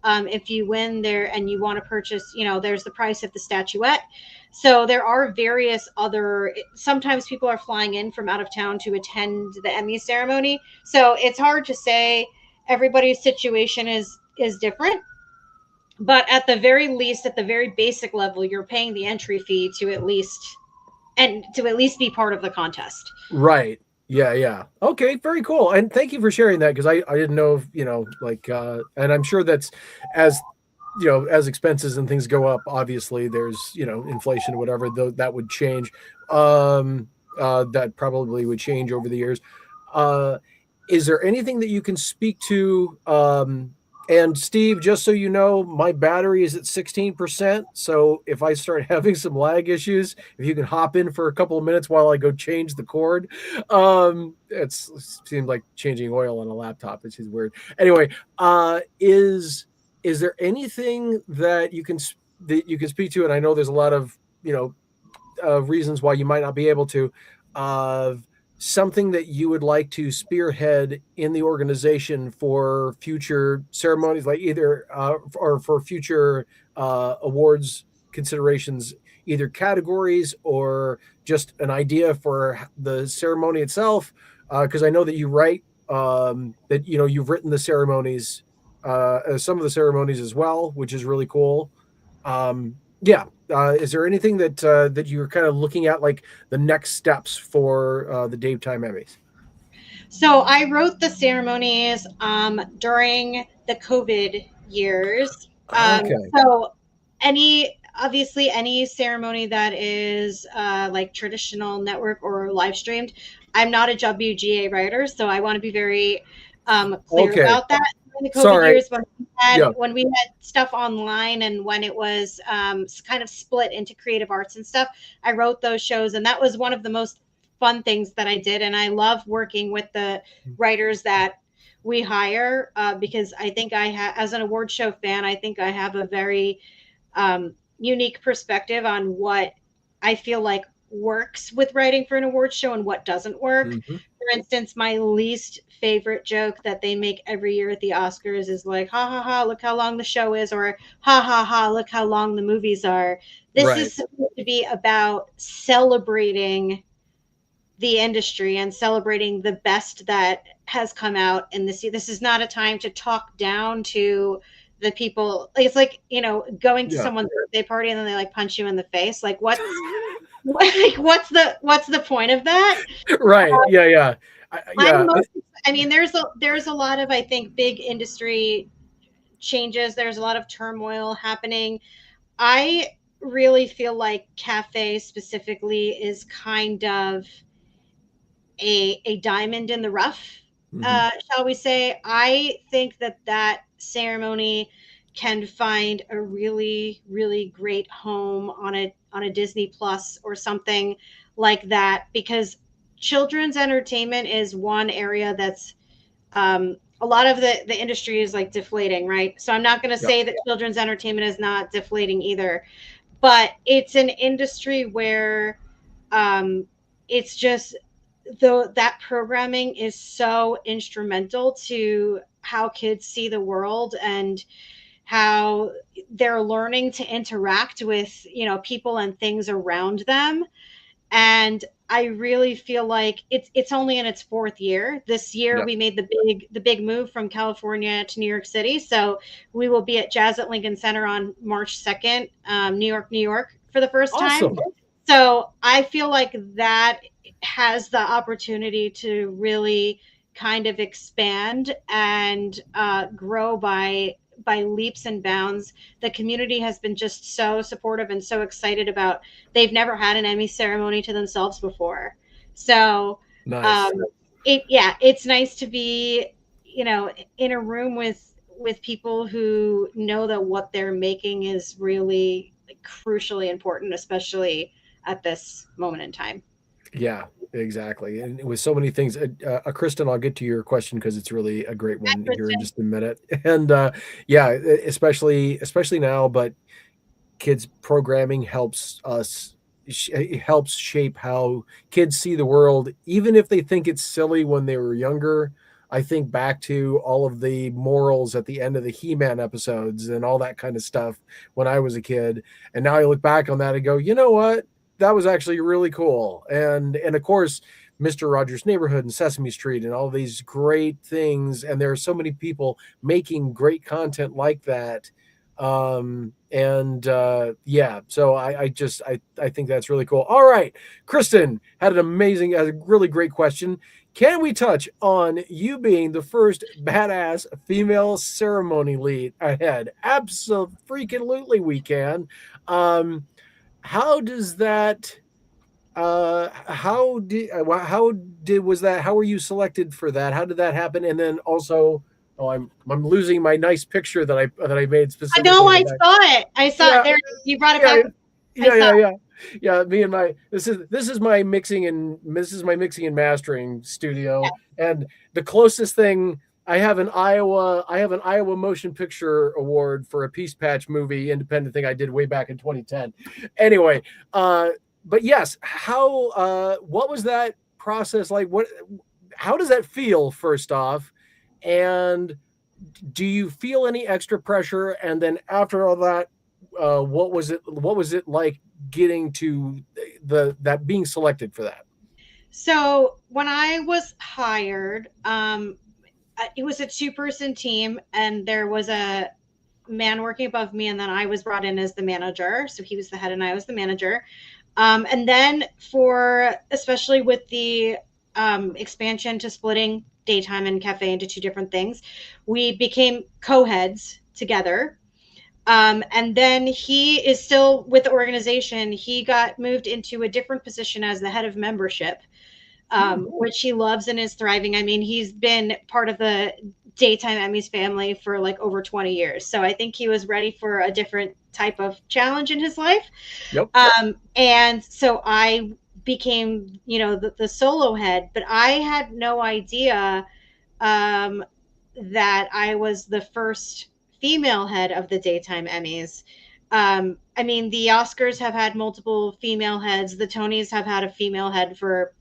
If you win there and you want to purchase, there's the price of the statuette. So there are various sometimes people are flying in from out of town to attend the Emmy ceremony. So it's hard to say. Everybody's situation is different. But at the very least, at the very basic level, you're paying the entry fee to at least be part of the contest. Right. Yeah. Okay, very cool. And thank you for sharing that, because I didn't know if, and I'm sure that's as expenses and things go up, obviously there's, inflation or whatever, though that would change. That probably would change over the years. Is there anything that you can speak to? And Steve, just so you know, my battery is at 16%. So if I start having some lag issues, if you can hop in for a couple of minutes while I go change the cord. It seems like changing oil on a laptop, which is weird. Anyway, is there anything that you can speak to? And I know there's a lot of, reasons why you might not be able to, something that you would like to spearhead in the organization for future ceremonies, like either or for future awards considerations, either categories or just an idea for the ceremony itself? Because I know that you write, that you've written the ceremonies, some of the ceremonies as well, which is really cool. Yeah. Is there anything that you're kind of looking at, like the next steps for the Daytime Emmys? So I wrote the ceremonies during the COVID years. Okay. So obviously any ceremony that is like traditional network or live streamed, I'm not a WGA writer, so I want to be very clear about that. During the COVID years, when we had stuff online and when it was kind of split into creative arts and stuff, I wrote those shows, and that was one of the most fun things that I did. And I love working with the writers that we hire because I think as an award show fan, I think I have a very unique perspective on what I feel like works with writing for an award show and what doesn't work. Mm-hmm. For instance, my least favorite joke that they make every year at the Oscars is like, ha ha ha, look how long the show is, or ha ha ha, look how long the movies are. This is supposed to be about celebrating the industry and celebrating the best that has come out in this year. This is not a time to talk down to the people. It's like, going to someone's birthday party and then they like punch you in the face. Like what's the point of that? Right. Yeah. I mean, there's a lot of, I think, big industry changes. There's a lot of turmoil happening. I really feel like Cafe specifically is kind of a diamond in the rough, shall we say. I think that ceremony can find a really, really great home on a Disney Plus or something like that, because children's entertainment is one area that's a lot of the industry is like deflating, right? So I'm not going to say that children's entertainment is not deflating either, but it's an industry where it's just that programming is so instrumental to how kids see the world and how they're learning to interact with, people and things around them. And I really feel like it's only in its fourth year. This year we made the big move from California to New York City. So we will be at Jazz at Lincoln Center on March 2nd, New York for the first time. So I feel like that has the opportunity to really kind of expand and grow by leaps and bounds. The community has been just so supportive and so excited about. They've never had an Emmy ceremony to themselves before, so nice. It's nice to be in a room with people who know that what they're making is really crucially important, especially at this moment in time. Yeah, exactly. And with so many things, Kristen, I'll get to your question because it's really a great one here in just a minute. And especially now, but kids programming helps us. It helps shape how kids see the world, even if they think it's silly when they were younger. I think back to all of the morals at the end of the He-Man episodes and all that kind of stuff when I was a kid. And now I look back on that and go, you know what? That was actually really cool. And of course, Mr. Rogers' Neighborhood and Sesame Street and all these great things. And there are so many people making great content like that. So I think that's really cool. All right. Kristen had a really great question. Can we touch on you being the first badass female ceremony lead ahead? Absolutely we can. How does that? How were you selected for that? How did that happen? And then also, I'm losing my nice picture that I made specifically. I know, I saw it. I saw it there. You brought it back. Yeah. Me and this is my mixing and mastering studio, and the closest thing. I have an Iowa Motion Picture Award for a Peace Patch movie, independent thing I did way back in 2010. Anyway, but yes, what was that process like? How does that feel, first off? And do you feel any extra pressure? And then after all that, what was it like getting to that being selected for that? So when I was hired, it was a 2-person team, and there was a man working above me, and then I was brought in as the manager. So he was the head and I was the manager. And then especially with the expansion to splitting daytime and cafe into 2 different things, we became co-heads together. And then he is still with the organization. He got moved into a different position as the head of membership, which he loves and is thriving. I mean, he's been part of the Daytime Emmys family for like over 20 years. So I think he was ready for a different type of challenge in his life. Yep. And so I became, the solo head, but I had no idea that I was the first female head of the Daytime Emmys. I mean, the Oscars have had multiple female heads. The Tonys have had a female head for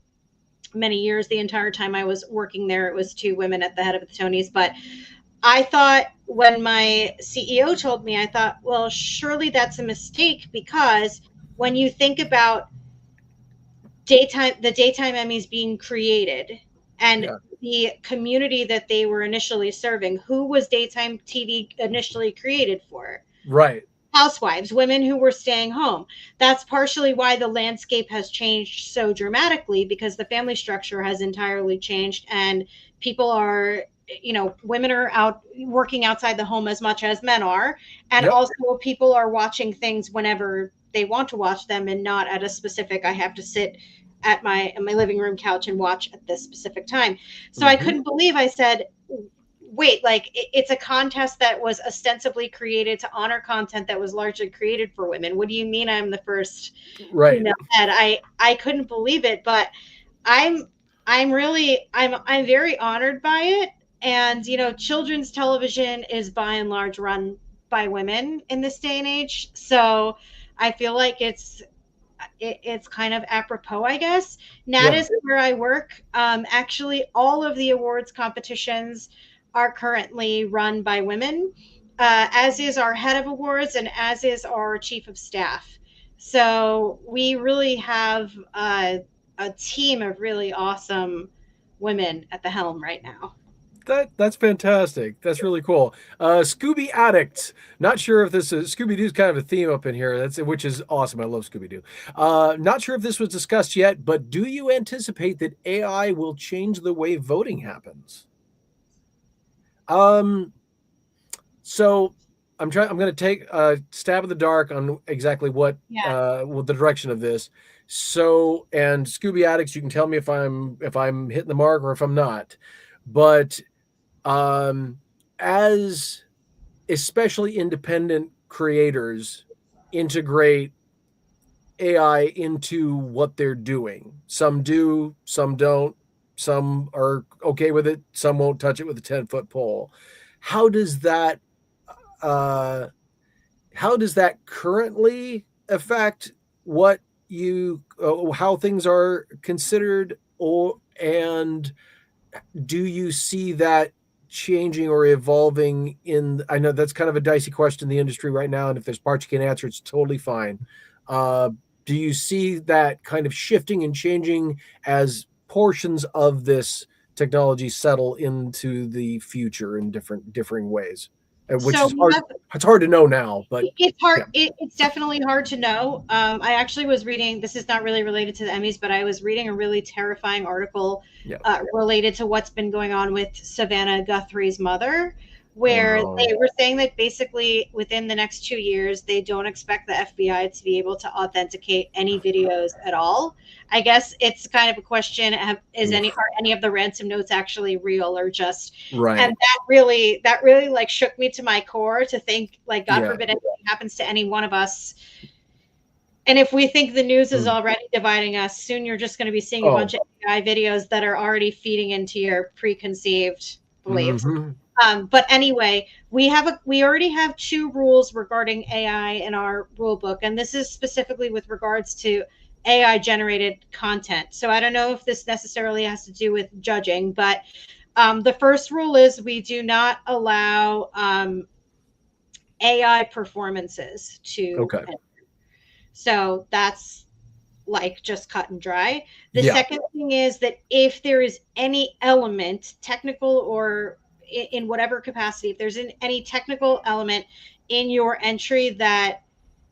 many years. The entire time I was working there, it was 2 women at the head of the Tonys. But I thought, when my CEO told me, I thought, well, surely that's a mistake, because when you think about the Daytime Emmys being created and the community that they were initially serving, who was daytime TV initially created for? Right. Housewives, women who were staying home. That's partially why the landscape has changed so dramatically, because the family structure has entirely changed, and people are, women are out working outside the home as much as men are. And also people are watching things whenever they want to watch them, and not at a specific, I have to sit at my living room couch and watch at this specific time. So I couldn't believe, I said, wait, like it's a contest that was ostensibly created to honor content that was largely created for women. What do you mean I'm the first female head? I couldn't believe it, but I'm very honored by it. And, children's television is by and large run by women in this day and age. So I feel like it's kind of apropos, I guess. Nat is where I work. Actually, all of the awards competitions are currently run by women, as is our head of awards and as is our chief of staff. So we really have a team of really awesome women at the helm right now. That's fantastic. That's really cool. Scooby Addict. Not sure if this is Scooby-Doo's kind of a theme up in here. Which is awesome. I love Scooby-Doo. Not sure if this was discussed yet, but do you anticipate that AI will change the way voting happens? So I'm going to take a stab in the dark on exactly what the direction of this. So, and Scooby Addicts, you can tell me if I'm hitting the mark or if I'm not. But as especially independent creators integrate AI into what they're doing, some do, some don't, some are okay with it, some won't touch it with a 10-foot pole. How does that currently affect what how things are considered, and do you see that changing or evolving I know that's kind of a dicey question in the industry right now, and if there's parts you can answer, it's totally fine. Do you see that kind of shifting and changing as portions of this technology settle into the future in differing ways? Which is hard. It's hard to know now, but it's hard. Yeah. It's definitely hard to know. I actually was reading, this is not really related to the Emmys, but I was reading a really terrifying article related to what's been going on with Savannah Guthrie's mother, where they were saying that basically within the next 2 years, they don't expect the FBI to be able to authenticate any videos at all. I guess it's kind of a question of, are any of the ransom notes actually real or just right? And that really like shook me to my core to think, like, God forbid anything happens to any one of us. And if we think the news is already dividing us, soon you're just going to be seeing a bunch of AI videos that are already feeding into your preconceived beliefs. But anyway, we already have 2 rules regarding AI in our rule book, and this is specifically with regards to AI generated content. So I don't know if this necessarily has to do with judging, but the first rule is we do not allow AI performances to Okay. enter. So that's like just cut and dry. The Yeah. second thing is that if there is any element, technical or in whatever capacity, if there's any technical element in your entry that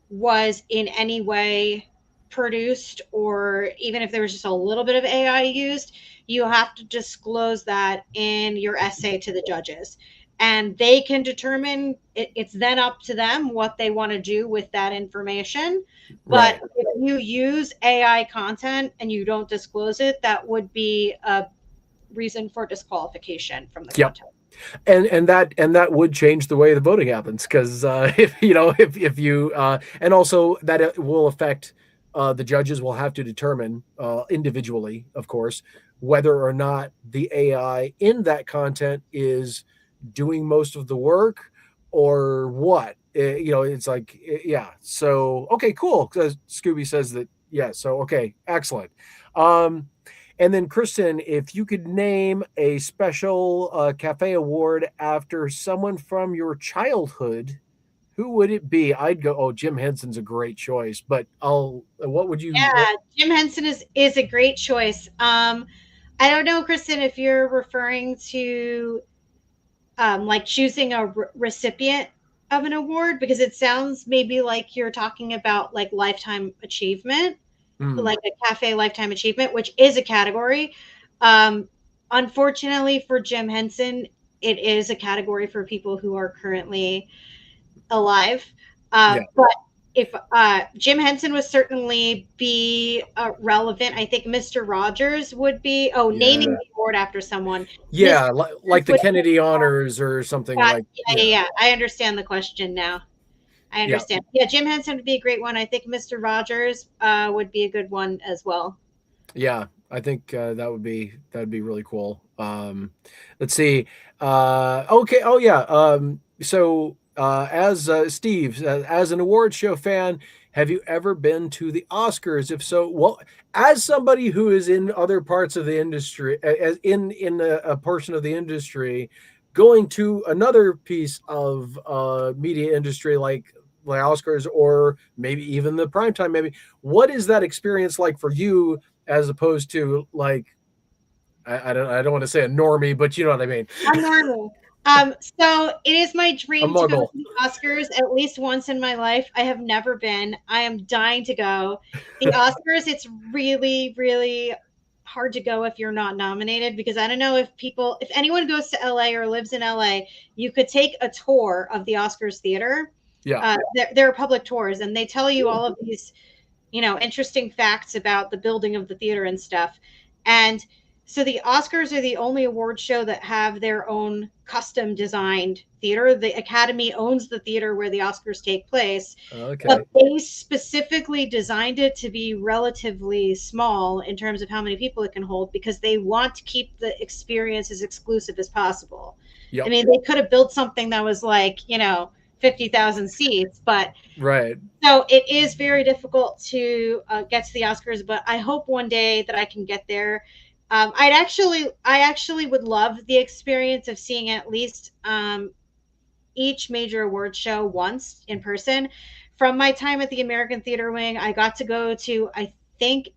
was in any way produced, or even if there was just a little bit of AI used, you have to disclose that in your essay to the judges. And they can determine, it's then up to them what they want to do with that information. But Right. if you use AI content and you don't disclose it, that would be a reason for disqualification from the Yep. contest. And that would change the way the voting happens, because if you and also that it will affect the judges will have to determine individually, of course, whether or not the AI in that content is doing most of the work or what. It's like, yeah. So okay, cool. Because Scooby says that, yeah. So okay, excellent. And then, Kristen, if you could name a special cafe award after someone from your childhood, who would it be? I'd go, oh, Jim Henson's a great choice, but what would you? Yeah, Jim Henson is a great choice. I don't know, Kristen, if you're referring to like choosing a recipient of an award, because it sounds maybe like you're talking about like lifetime achievement, like a cafe lifetime achievement, which is a category. Unfortunately for Jim Henson, it is a category for people who are currently alive. Yeah. But if Jim Henson would certainly be relevant, I think Mr. Rogers would be. Oh, naming the award after someone. Yeah, like the Kennedy Honors or something like. Yeah. I understand the question now. I understand. Yeah, Jim Henson would be a great one. I think Mr. Rogers would be a good one as well. Yeah, I think that would be really cool. Let's see. Okay. Oh yeah. So as Steve, as an award show fan, have you ever been to the Oscars? If so, well, as somebody who is in other parts of the industry, as in a portion of the industry, going to another piece of media industry like Oscars, or maybe even the primetime, maybe, what is that experience like for you, as opposed to like, I don't want to say a normie, but you know what I mean. A normie. So it is my dream to go to the Oscars at least once in my life. I have never been. I am dying to go. The Oscars, it's really, really hard to go if you're not nominated, because I don't know if anyone goes to LA or lives in LA, you could take a tour of the Oscars theater. Yeah. There are public tours, and they tell you all of these, interesting facts about the building of the theater and stuff. And so the Oscars are the only award show that have their own custom designed theater. The Academy owns the theater where the Oscars take place. Okay. But they specifically designed it to be relatively small in terms of how many people it can hold, because they want to keep the experience as exclusive as possible. Yep. I mean, they could have built something that was like, 50,000 seats, but right. So it is very difficult to get to the Oscars, but I hope one day that I can get there. I actually would love the experience of seeing at least each major award show once in person. From my time at the American Theater Wing, I got to go to, I think,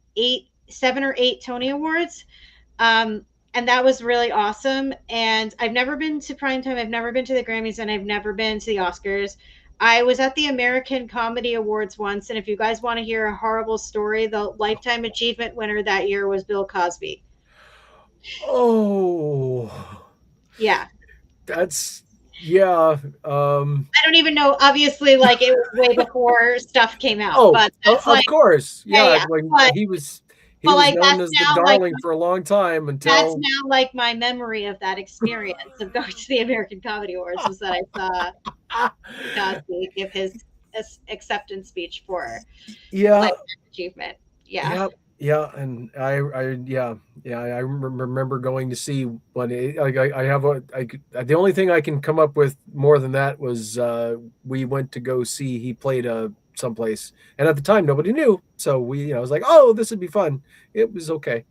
7 or 8 Tony Awards. And that was really awesome. And I've never been to primetime. I've never been to the Grammys, and I've never been to the Oscars. I was at the American Comedy Awards once. And if you guys want to hear a horrible story, the Lifetime Achievement winner that year was Bill Cosby. Oh. Yeah. That's, yeah. I don't even know. Obviously, like, it was way before stuff came out. Oh, but that's of course. Yeah. But, he was known as the darling for a long time until. That's now like my memory of that experience of going to the American Comedy Awards, was that I saw Cosby give his acceptance speech for Lifetime Achievement. Yeah. Yeah, and I remember going to see when the only thing I can come up with more than that was we went to go see, he played a someplace. And at the time, nobody knew. So I was like, oh, this would be fun. It was okay.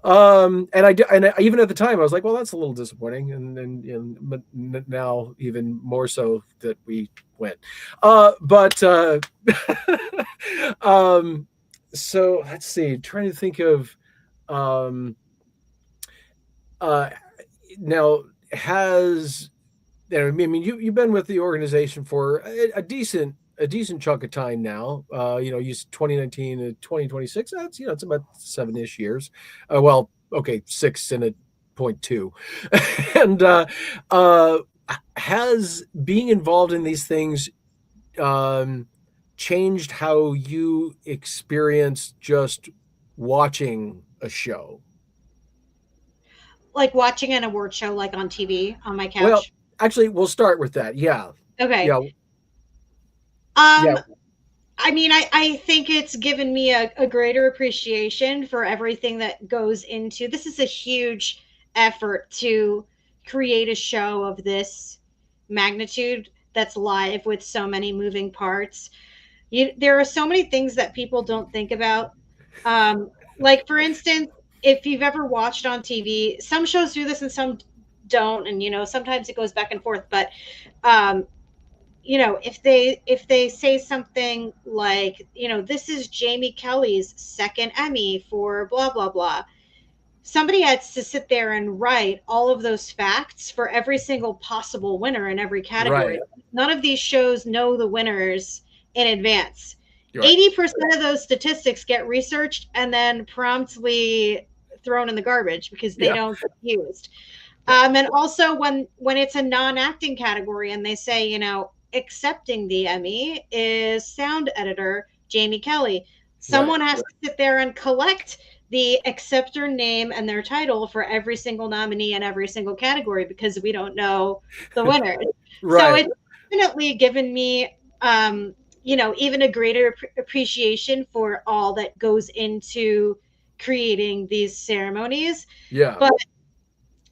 Even at the time, I was like, well, that's a little disappointing. But now even more so that we went. So let's see, trying to think of, now you've been with the organization for a decent chunk of time now. You 2019 to 2026. That's it's about 7-ish years. 6 and a 0.2. And has being involved in these things changed how you experience just watching a show? Like watching an award show, like on TV on my couch? Well, actually, we'll start with that. Yeah. Okay. Yeah. I mean, I think it's given me a greater appreciation for everything that goes into this. Is a huge effort to create a show of this magnitude that's live with so many moving parts. There are so many things that people don't think about. Like, for instance, if you've ever watched on TV, some shows do this and some don't. And, sometimes it goes back and forth. But, if they say something like, this is Jamie Kelley's second Emmy for blah, blah, blah. Somebody has to sit there and write all of those facts for every single possible winner in every category. Right. None of these shows know the winners in advance. Right. 80% of those statistics get researched and then promptly thrown in the garbage because they don't get used. And also when it's a non-acting category and they say, accepting the Emmy is sound editor Jamie Kelley. Someone has to sit there and collect the acceptor name and their title for every single nominee in every single category because we don't know the winners. Right. So it's definitely given me, even a greater appreciation for all that goes into creating these ceremonies. Yeah. But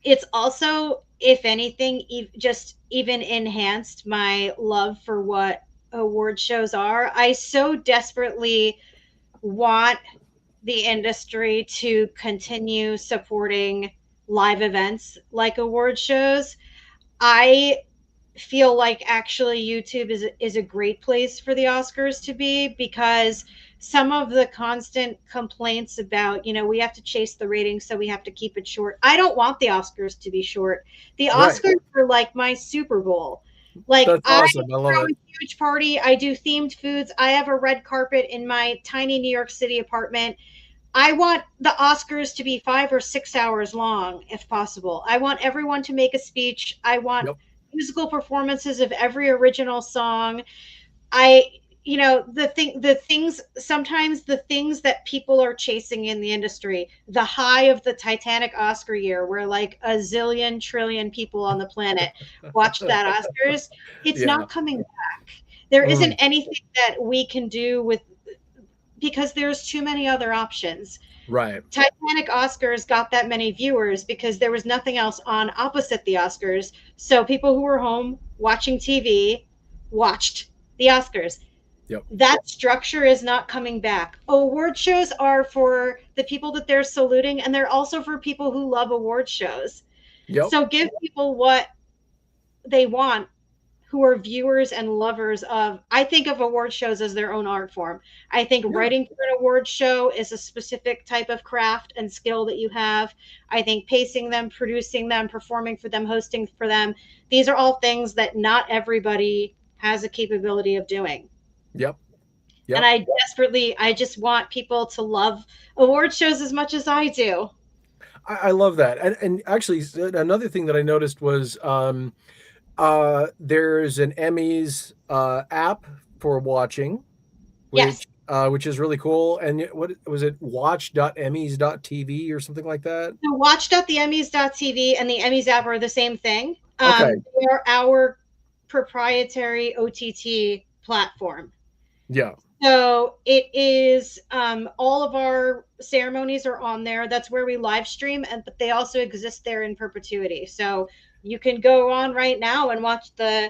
it's also, if anything, just even enhanced my love for what award shows are. I so desperately want the industry to continue supporting live events like award shows. I feel like actually YouTube is a great place for the Oscars to be, because some of the constant complaints about, we have to chase the ratings, so we have to keep it short. I don't want the Oscars to be short. The Oscars are like my Super Bowl. Like, that's awesome. I love it. A huge party. I do themed foods. I have a red carpet in my tiny New York City apartment. I want the Oscars to be 5 or 6 hours long, if possible. I want everyone to make a speech. I want musical performances of every original song. Sometimes the things that people are chasing in the industry, the high of the Titanic Oscar year, where like a zillion trillion people on the planet watched that Oscars, it's not coming back. There isn't anything that we can do because there's too many other options. Right. Titanic Oscars got that many viewers because there was nothing else on opposite the Oscars. So people who were home watching TV watched the Oscars. Yep. That structure is not coming back. Award shows are for the people that they're saluting, and they're also for people who love award shows. Yep. So give people what they want, who are viewers and lovers of. I think of award shows as their own art form. I think writing for an award show is a specific type of craft and skill that you have. I think pacing them, producing them, performing for them, hosting for them, these are all things that not everybody has a capability of doing. Yep. And I just want people to love award shows as much as I do. I love that. And actually, another thing that I noticed was there's an Emmys app for watching, which is really cool. And what was it? Watch.emmys.tv or something like that? So watch.theemmys.tv and the Emmys app are the same thing. They're our proprietary OTT platform. Yeah. So it is, all of our ceremonies are on there. That's where we live stream, but they also exist there in perpetuity. So you can go on right now and watch the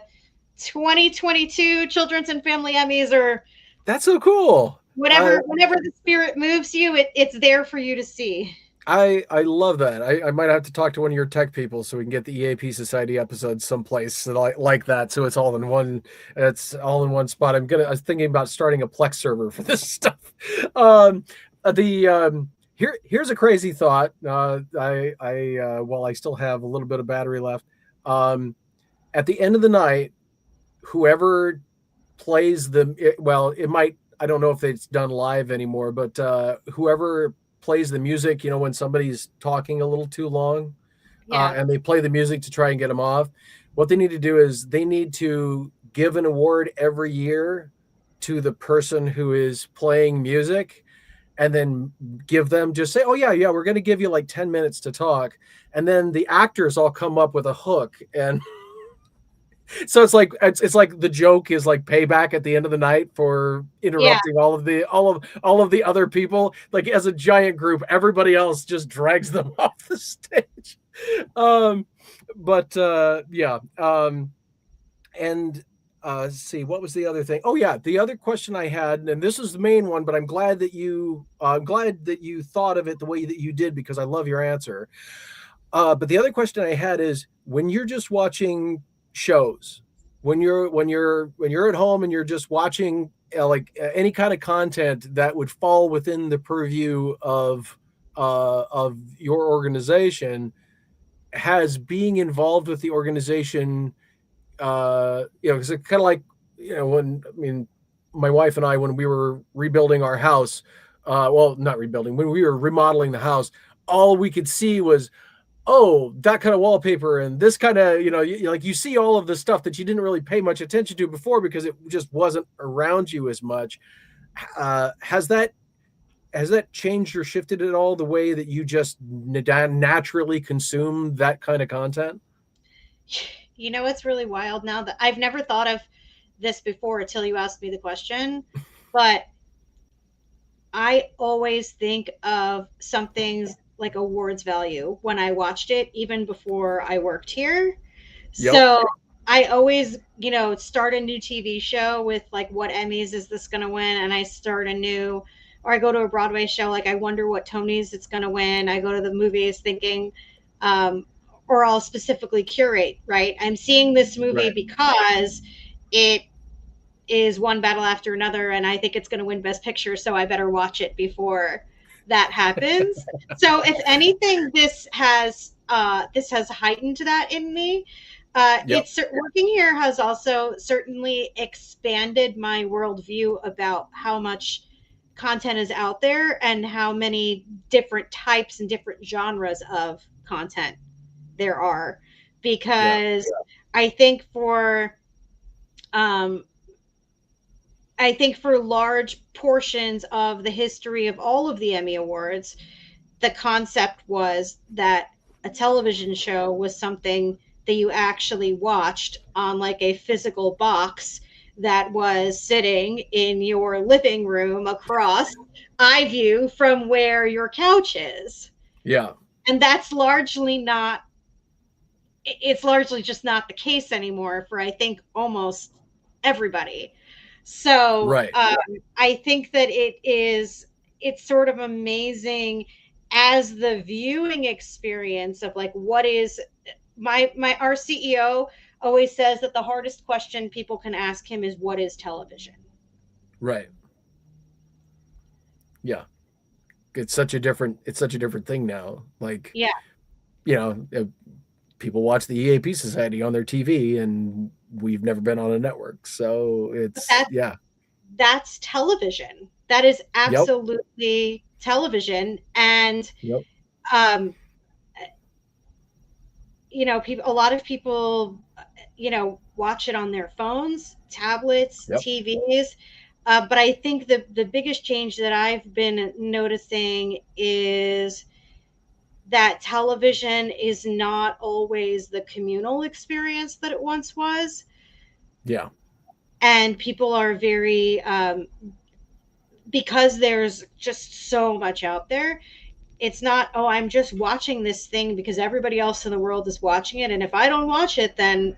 2022 Children's and Family Emmys or That's so cool. Whenever the spirit moves you, it's there for you to see. I love that. I might have to talk to one of your tech people so we can get the EAP Society episodes someplace like that. So it's all in one. It's all in one spot. I was thinking about starting a Plex server for this stuff. Here's a crazy thought. While I still have a little bit of battery left, at the end of the night, whoever plays it might. I don't know if it's done live anymore, but whoever plays the music, when somebody's talking a little too long, and they play the music to try and get them off. What they need to do is they need to give an award every year to the person who is playing music, and then give them, just say, oh yeah, we're going to give you like 10 minutes to talk. And then the actors all come up with a hook. And so it's like the joke is like payback at the end of the night for interrupting all of the other people. Like, as a giant group, everybody else just drags them off the stage. Let's see, what was the other thing? Oh yeah, the other question I had, and this is the main one, but I'm glad that you thought of it the way that you did, because I love your answer. But the other question I had is, when you're just watching shows, when you're at home and you're just watching any kind of content that would fall within the purview of your organization, has being involved with the organization, because it's kind of like, my wife and I, when we were rebuilding our house, not rebuilding, when we were remodeling the house, all we could see was, oh, that kind of wallpaper and this kind of, you see all of the stuff that you didn't really pay much attention to before because it just wasn't around you as much. Has that changed or shifted at all the way that you just naturally consume that kind of content? It's really wild now that I've never thought of this before until you asked me the question, but I always think of something's like awards value when I watched it, even before I worked here. Yep. So I always, start a new TV show with like, what Emmys is this going to win? And I start or I go to a Broadway show, like, I wonder what Tonys it's going to win. I go to the movies thinking, or I'll specifically curate, right? I'm seeing this movie because it is one battle after another, and I think it's going to win Best Picture, so I better watch it before that happens. So if anything, this has heightened that in me. It's working here has also certainly expanded my worldview about how much content is out there and how many different types and different genres of content there are, because I think for large portions of the history of all of the Emmy Awards, the concept was that a television show was something that you actually watched on like a physical box that was sitting in your living room across eye view from where your couch is. Yeah. And that's largely just not the case anymore for, I think, almost everybody. So I think that it's sort of amazing as the viewing experience of like, what is our CEO always says that the hardest question people can ask him is, what is television? Right. Yeah. It's such a different thing now. Like, people watch the EAP Society on their TV, and we've never been on a network. So that's television. That is absolutely television. And, a lot of people, watch it on their phones, tablets, TVs. But I think the biggest change that I've been noticing is that television is not always the communal experience that it once was. Yeah. And people are very, because there's just so much out there, it's not, oh, I'm just watching this thing because everybody else in the world is watching it. And if I don't watch it, then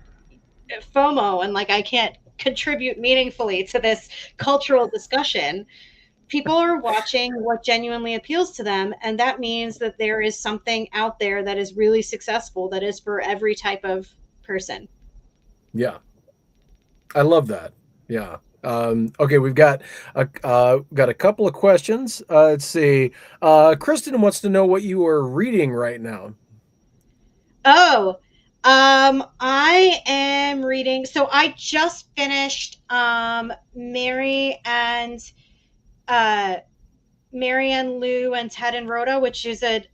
FOMO, and like, I can't contribute meaningfully to this cultural discussion. People are watching what genuinely appeals to them, and that means that there is something out there that is really successful, that is for every type of person. Yeah, I love that. Yeah. Okay, we've got a couple of questions. Let's see. Kristen wants to know what you are reading right now. Oh, I am reading. So I just finished Mary Ann Liu and Ted and Rhoda, which is a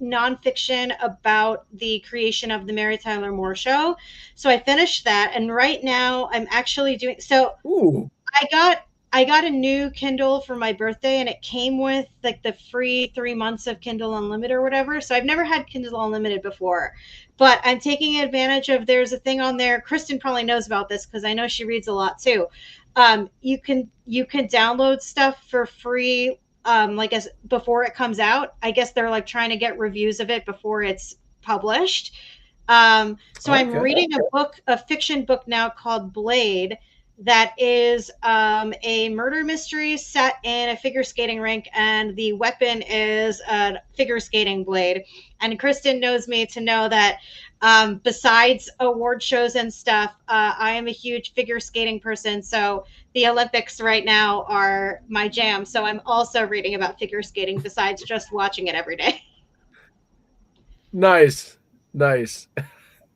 nonfiction about the creation of the Mary Tyler Moore Show. So I finished that, and right now I'm actually doing. So Ooh. I got a new Kindle for my birthday, and it came with like the free 3 months of Kindle Unlimited or whatever. So I've never had Kindle Unlimited before, but I'm taking advantage of. There's a thing on there. Kristen probably knows about this because I know she reads a lot too. You can download stuff for free. Like as before it comes out. I guess they're like trying to get reviews of it before it's published. So I'm reading a fiction book now called Blade, that is a murder mystery set in a figure skating rink, and the weapon is a figure skating blade. And Kristen knows me to know that besides award shows and stuff, I am a huge figure skating person. So the Olympics right now are my jam. So I'm also reading about figure skating besides just watching it every day. Nice.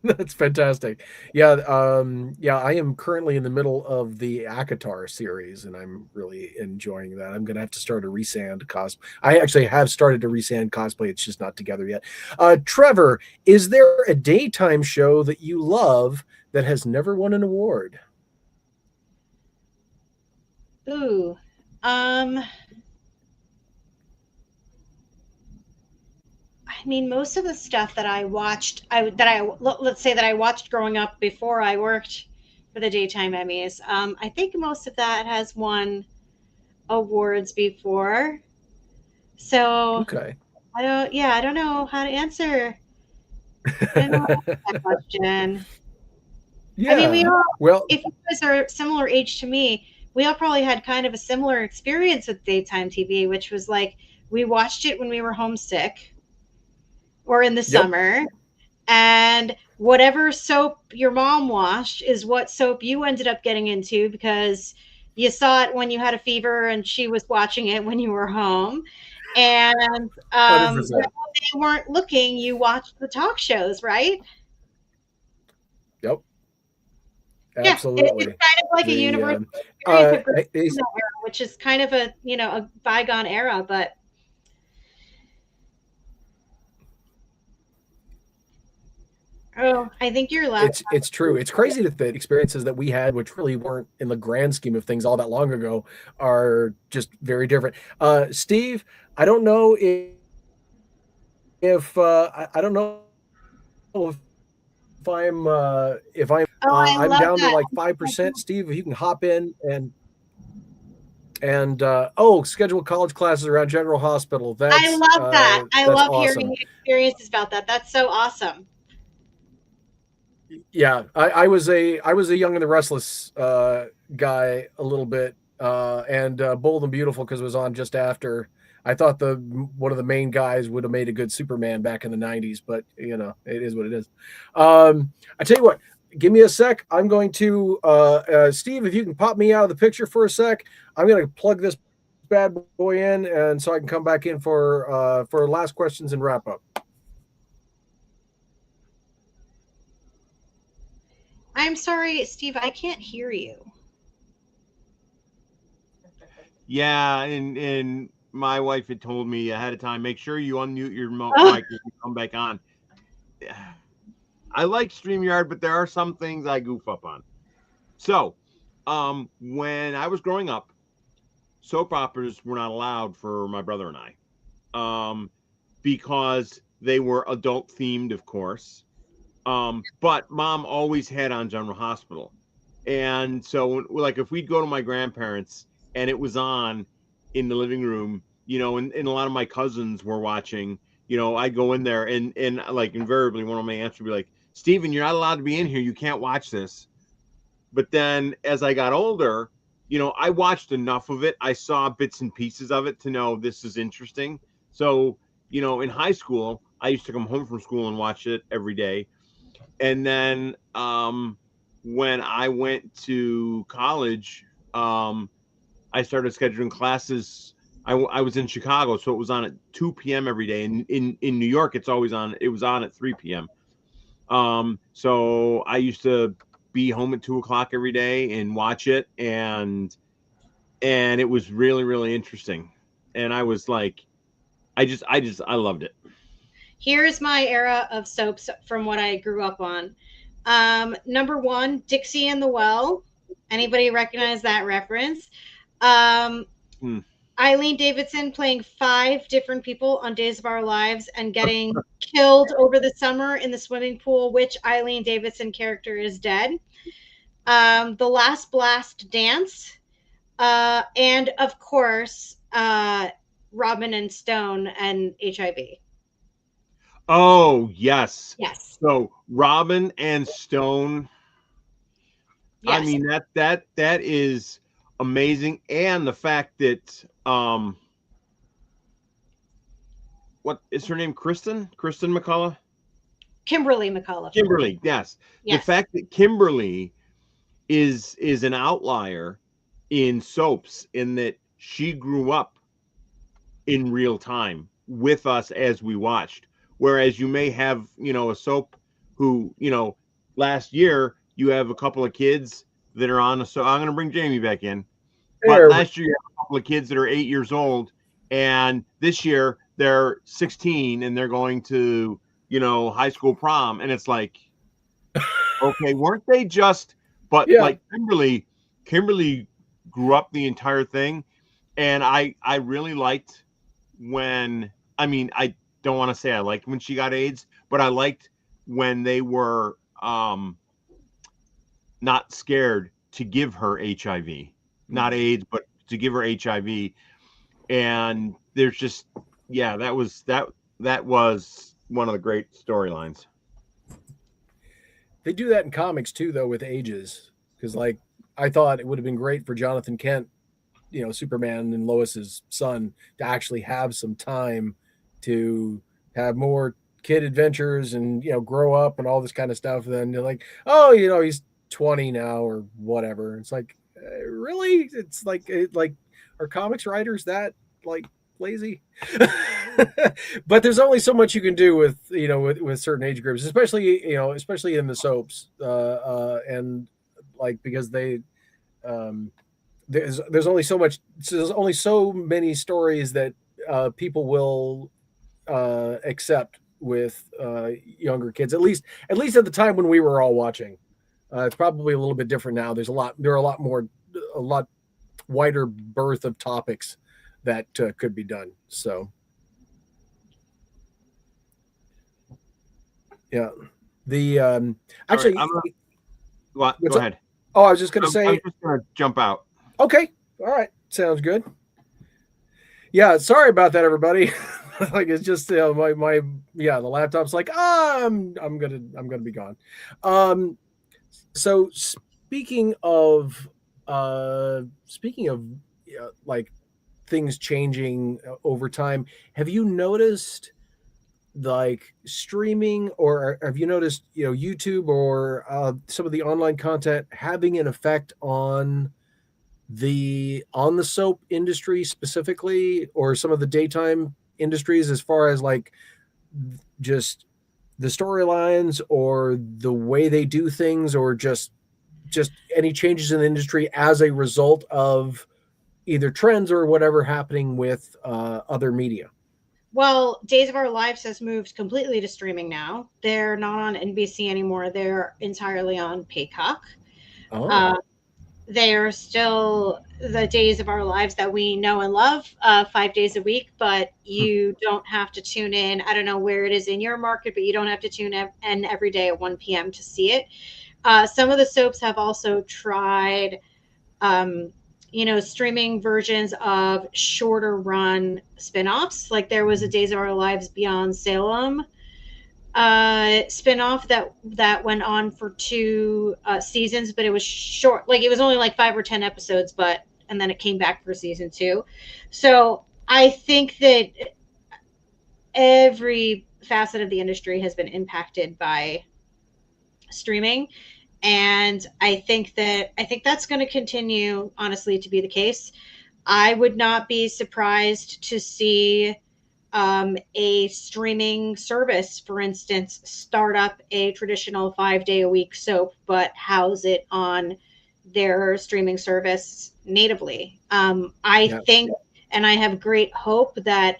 That's fantastic. Yeah, I am currently in the middle of the ACOTAR series, and I'm really enjoying that. I'm going to have to start a Resand cosplay. I actually have started a Resand cosplay. It's just not together yet. Trevor, is there a daytime show that you love that has never won an award? Ooh, I mean, most of the stuff that I watched, let's say that I watched growing up before I worked for the daytime Emmys. I think most of that has won awards before. So Okay. I don't know how to answer. I don't know how to answer that question. Yeah. I mean, well, if you guys are similar age to me, we all probably had kind of a similar experience with daytime TV, which was like we watched it when we were homesick or in the summer, and whatever soap your mom watched is what soap you ended up getting into because you saw it when you had a fever and she was watching it when you were home. And when they weren't looking, you watched the talk shows, right? Yep. Absolutely. Yeah, it's kind of like a universal experience of era, which is kind of a bygone era, but I think you're last. It's true. It's crazy that the experiences that we had, which really weren't in the grand scheme of things all that long ago, are just very different. Steve, I don't know if I don't know if I'm I'm down to like 5%. Steve, if you can hop in and schedule college classes around General Hospital. I love that. I love hearing experiences about that. That's so awesome. Yeah, I was a Young and the Restless guy a little bit, and Bold and Beautiful because it was on just after. I thought one of the main guys would have made a good Superman back in the 90s, but it is what it is. I tell you what, give me a sec. I'm going to Steve, if you can pop me out of the picture for a sec, I'm going to plug this bad boy in, and so I can come back in for last questions and wrap up. I'm sorry, Steve, I can't hear you. Yeah, and my wife had told me ahead of time, make sure you unmute your mic and come back on. I like StreamYard, but there are some things I goof up on. So, when I was growing up, soap operas were not allowed for my brother and I, because they were adult themed, of course. But Mom always had on General Hospital, and so like if we'd go to my grandparents and it was on in the living room, and a lot of my cousins were watching, I'd go in there and like invariably one of my aunts would be like, Steven, you're not allowed to be in here. You can't watch this. But then as I got older, I watched enough of it. I saw bits and pieces of it to know this is interesting. So, in high school, I used to come home from school and watch it every day. And then when I went to college, I started scheduling classes. I was in Chicago, so it was on at 2 p.m. every day. And in New York, it was on at 3 p.m. So I used to be home at 2 o'clock every day and watch it. And it was really, really interesting. And I was like, I loved it. Here's my era of soaps from what I grew up on. Number one, Dixie and the Well. Anybody recognize that reference? Eileen Davidson playing 5 different people on Days of Our Lives and getting killed over the summer in the swimming pool, which Eileen Davidson character is dead. The Last Blast Dance. And of course, Robin and Stone and HIV. Oh, yes. Yes. So Robin and Stone. Yes. I mean, that is amazing. And the fact that what is her name? Kristen McCullough? Kimberly McCullough. Kimberly, yes. The fact that Kimberly is an outlier in soaps in that she grew up in real time with us as we watched. Whereas you may have, a soap who, last year you have a couple of kids that are on. So I'm going to bring Jamie back in. But last year you have a couple of kids that are 8 years old, and this year they're 16 and they're going to, high school prom. And it's like, okay, weren't they just? But like Kimberly grew up the entire thing, and I really liked when. I mean, I don't want to say I liked when she got AIDS, but I liked when they were not scared to give her HIV, not AIDS, but to give her HIV. And there's just, that was one of the great storylines. They do that in comics too, though, with ages. Because like, I thought it would have been great for Jonathan Kent, Superman and Lois's son, to actually have some time to have more kid adventures and grow up and all this kind of stuff. And then they're like, oh, he's 20 now or whatever. It's like, really? It's like are comics writers that like lazy? But there's only so much you can do with with certain age groups, especially in the soaps, and like because they there's only so much. So there's only so many stories that people will accept with younger kids. At least at the time when we were all watching. It's probably a little bit different now. There are a lot wider berth of topics that could be done. So, yeah, the actually, right, go ahead. Oh, I was just going to say, I'm just going to jump out. Okay, all right, sounds good. Yeah, sorry about that, everybody. Like it's just my the laptop's like I'm gonna be gone. So speaking of like things changing over time, have you noticed like streaming, or have you noticed YouTube or some of the online content having an effect on the soap industry specifically, or some of the daytime industries, as far as like just the storylines or the way they do things, or just any changes in the industry as a result of either trends or whatever happening with other media? Well, Days of Our Lives has moved completely to streaming now. They're not on NBC anymore. They're entirely on Peacock. Oh. They are still the Days of Our Lives that we know and love, 5 days a week, but you don't have to tune in. I don't know where it is in your market, but you don't have to tune in every day at 1 p.m. to see it. Some of the soaps have also tried, streaming versions of shorter run spinoffs. Like there was a Days of Our Lives Beyond Salem spinoff that went on for 2 seasons, but it was short. Like, it was only like 5 or 10 episodes, and then it came back for season 2. So I think that every facet of the industry has been impacted by streaming. And I think that's going to continue, honestly, to be the case. I would not be surprised to see a streaming service, for instance, start up a traditional 5-day-a-week soap, but house it on their streaming service natively. I think, and I have great hope that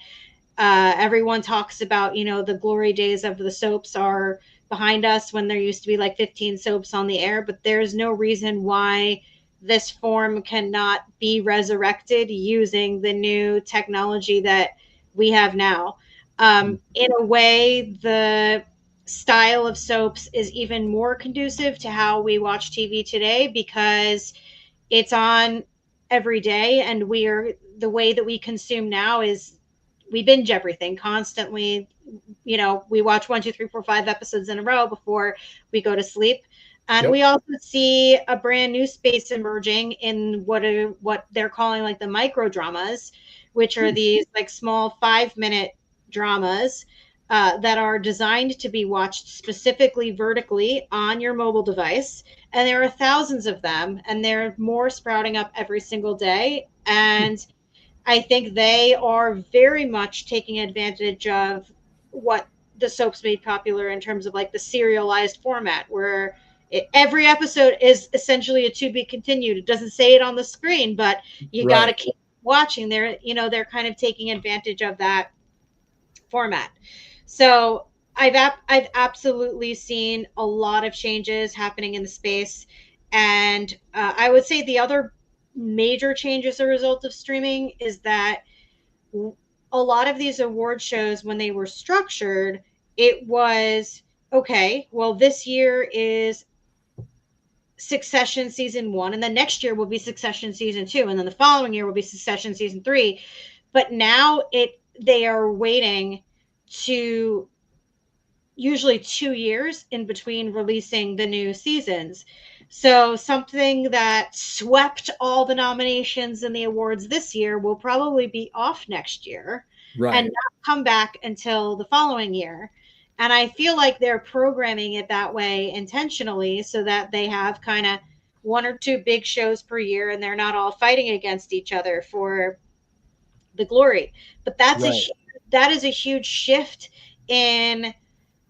everyone talks about, the glory days of the soaps are behind us, when there used to be like 15 soaps on the air, but there's no reason why this form cannot be resurrected using the new technology that we have now. In a way, the style of soaps is even more conducive to how we watch TV today, because it's on every day, and the way that we consume now is we binge everything constantly. We watch 1, 2, 3, 4, 5 episodes in a row before we go to sleep. And we also see a brand new space emerging in what they're calling like the micro dramas, which are these like small 5-minute dramas that are designed to be watched specifically vertically on your mobile device. And there are thousands of them, and they're more sprouting up every single day. And I think they are very much taking advantage of what the soaps made popular in terms of like the serialized format, where every episode is essentially a to be continued. It doesn't say it on the screen, but you got to keep watching. They're kind of taking advantage of that format. So I've absolutely seen a lot of changes happening in the space. And I would say the other major change as a result of streaming is that a lot of these award shows, when they were structured, it was, okay, well, this year is Succession season 1, and then next year will be Succession season 2, and then the following year will be Succession season 3. But now they are waiting to usually 2 years in between releasing the new seasons. So something that swept all the nominations and the awards this year will probably be off next year and not come back until the following year. And I feel like they're programming it that way intentionally, so that they have kind of 1 or 2 big shows per year, and they're not all fighting against each other for the glory. But that is a huge shift in,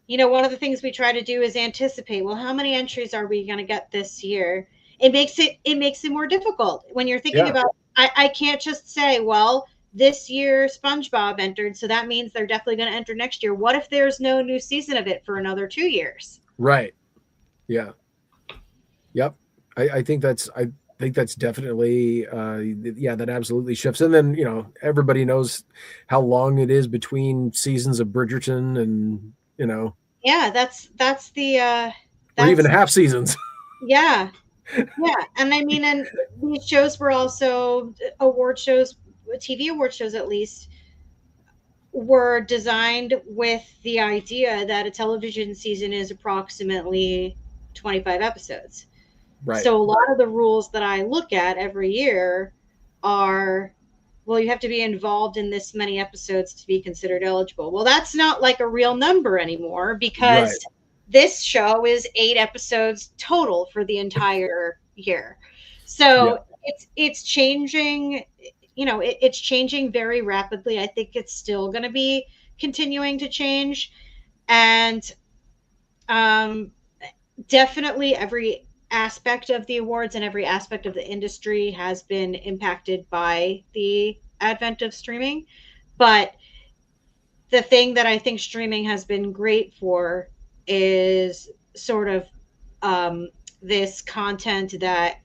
one of the things we try to do is anticipate, well, how many entries are we going to get this year? It makes it more difficult when you're thinking about, I can't just say, well, this year SpongeBob entered, so that means they're definitely going to enter next year. What if there's no new season of it for another 2 years? Right. Yeah. Yep. I think that's definitely that absolutely shifts. And then everybody knows how long it is between seasons of Bridgerton, and that's the or even half seasons. Yeah. And I mean, and these shows were also award shows, TV award shows at least, were designed with the idea that a television season is approximately 25 episodes. Right. So a lot of the rules that I look at every year are, well, you have to be involved in this many episodes to be considered eligible. Well, that's not like a real number anymore, because this show is 8 episodes total for the entire year. So it's changing, it's changing very rapidly. I think it's still going to be continuing to change. And definitely every aspect of the awards and every aspect of the industry has been impacted by the advent of streaming. But the thing that I think streaming has been great for is sort of this content that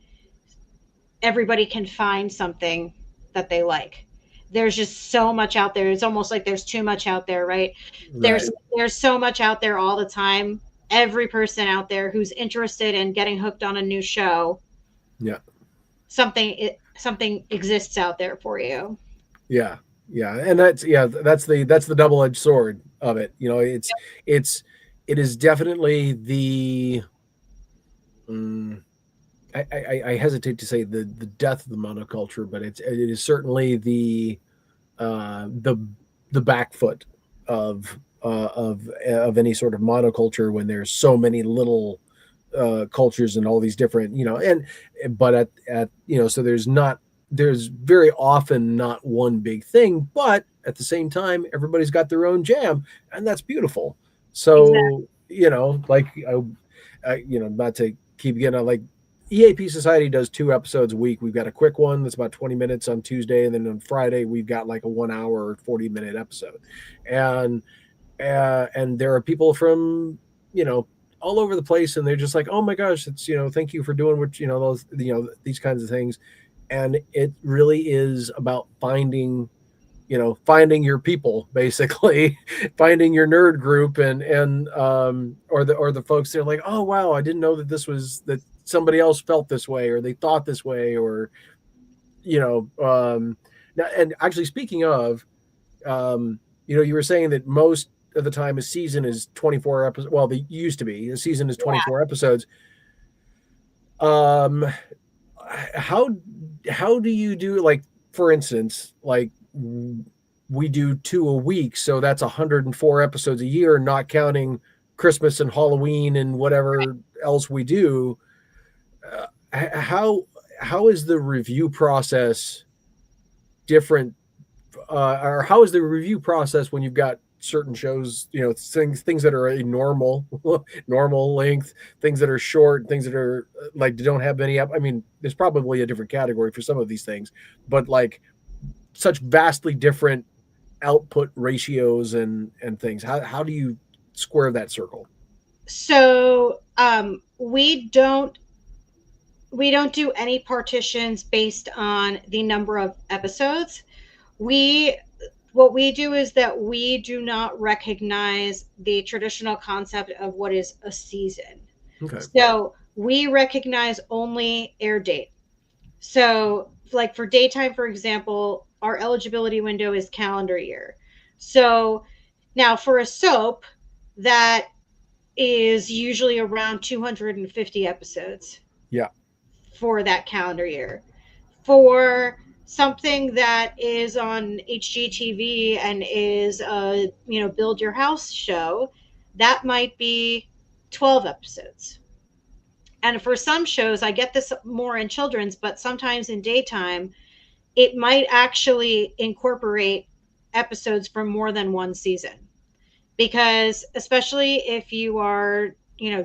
everybody can find something that they like. There's just so much out there. It's almost like there's too much out there, right? There's so much out there all the time. Every person out there who's interested in getting hooked on a new show, something exists out there for you. And that's the double-edged sword of it. It's it is definitely the I hesitate to say the death of the monoculture, but it is certainly the back foot of any sort of monoculture when there's so many little cultures and all these different, but at so there's very often not one big thing, but at the same time everybody's got their own jam, and that's beautiful. So exactly. Like not to keep getting on, like EAP Society does 2 episodes a week. We've got a quick one that's about 20 minutes on Tuesday, and then on Friday we've got like a 1 hour or 40-minute episode. And there are people from all over the place, and they're just like, oh my gosh, it's thank you for doing what those these kinds of things. And it really is about finding your people, basically finding your nerd group, and or the folks that are like, oh wow, I didn't know that somebody else felt this way, or they thought this way, or now. And actually, speaking of, you were saying that most of the time a season is 24 episodes. Well, they used to be. A season is 24 episodes. How do you do, like, for instance, like we do 2 a week, so that's 104 episodes a year, not counting Christmas and Halloween and whatever else we do. How is the review process different, or how is the review process when you've got certain shows, things that are a normal length, things that are short, things that are like don't have any, I mean, there's probably a different category for some of these things, but like such vastly different output ratios and things. How do you square that circle? So we don't do any partitions based on the number of episodes. What we do is that we do not recognize the traditional concept of what is a season. Okay. So we recognize only air date. So like for daytime, for example, our eligibility window is calendar year. So now for a soap, that is usually around 250 episodes. Yeah. For that calendar year. For something that is on HGTV and is a build your house show, that might be 12 episodes. And for some shows, I get this more in children's, but sometimes in daytime, it might actually incorporate episodes from more than one season. Because especially if you are,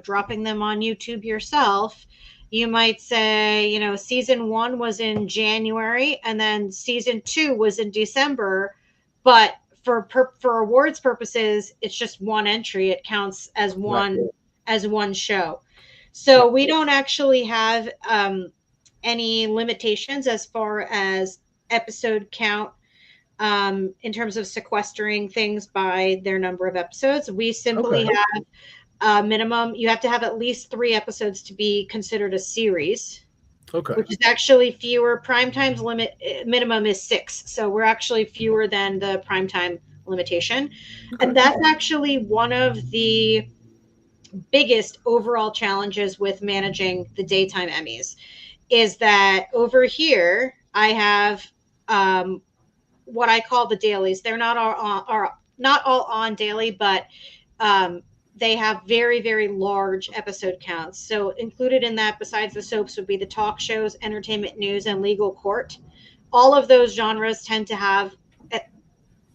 dropping them on YouTube yourself, you might say, season 1 was in January and then season 2 was in December, but for awards purposes, it's just one entry. It counts as one show. So we don't actually have any limitations as far as episode count in terms of sequestering things by their number of episodes. We simply have minimum, you have to have at least 3 episodes to be considered a series. Okay. Which is actually fewer. Primetime's minimum is 6. So we're actually fewer than the primetime limitation. Okay. And that's actually one of the biggest overall challenges with managing the daytime Emmys, is that over here I have what I call the dailies. They're not all on daily, but they have very, very large episode counts. So included in that, besides the soaps, would be the talk shows, entertainment news, and legal court. All of those genres tend to have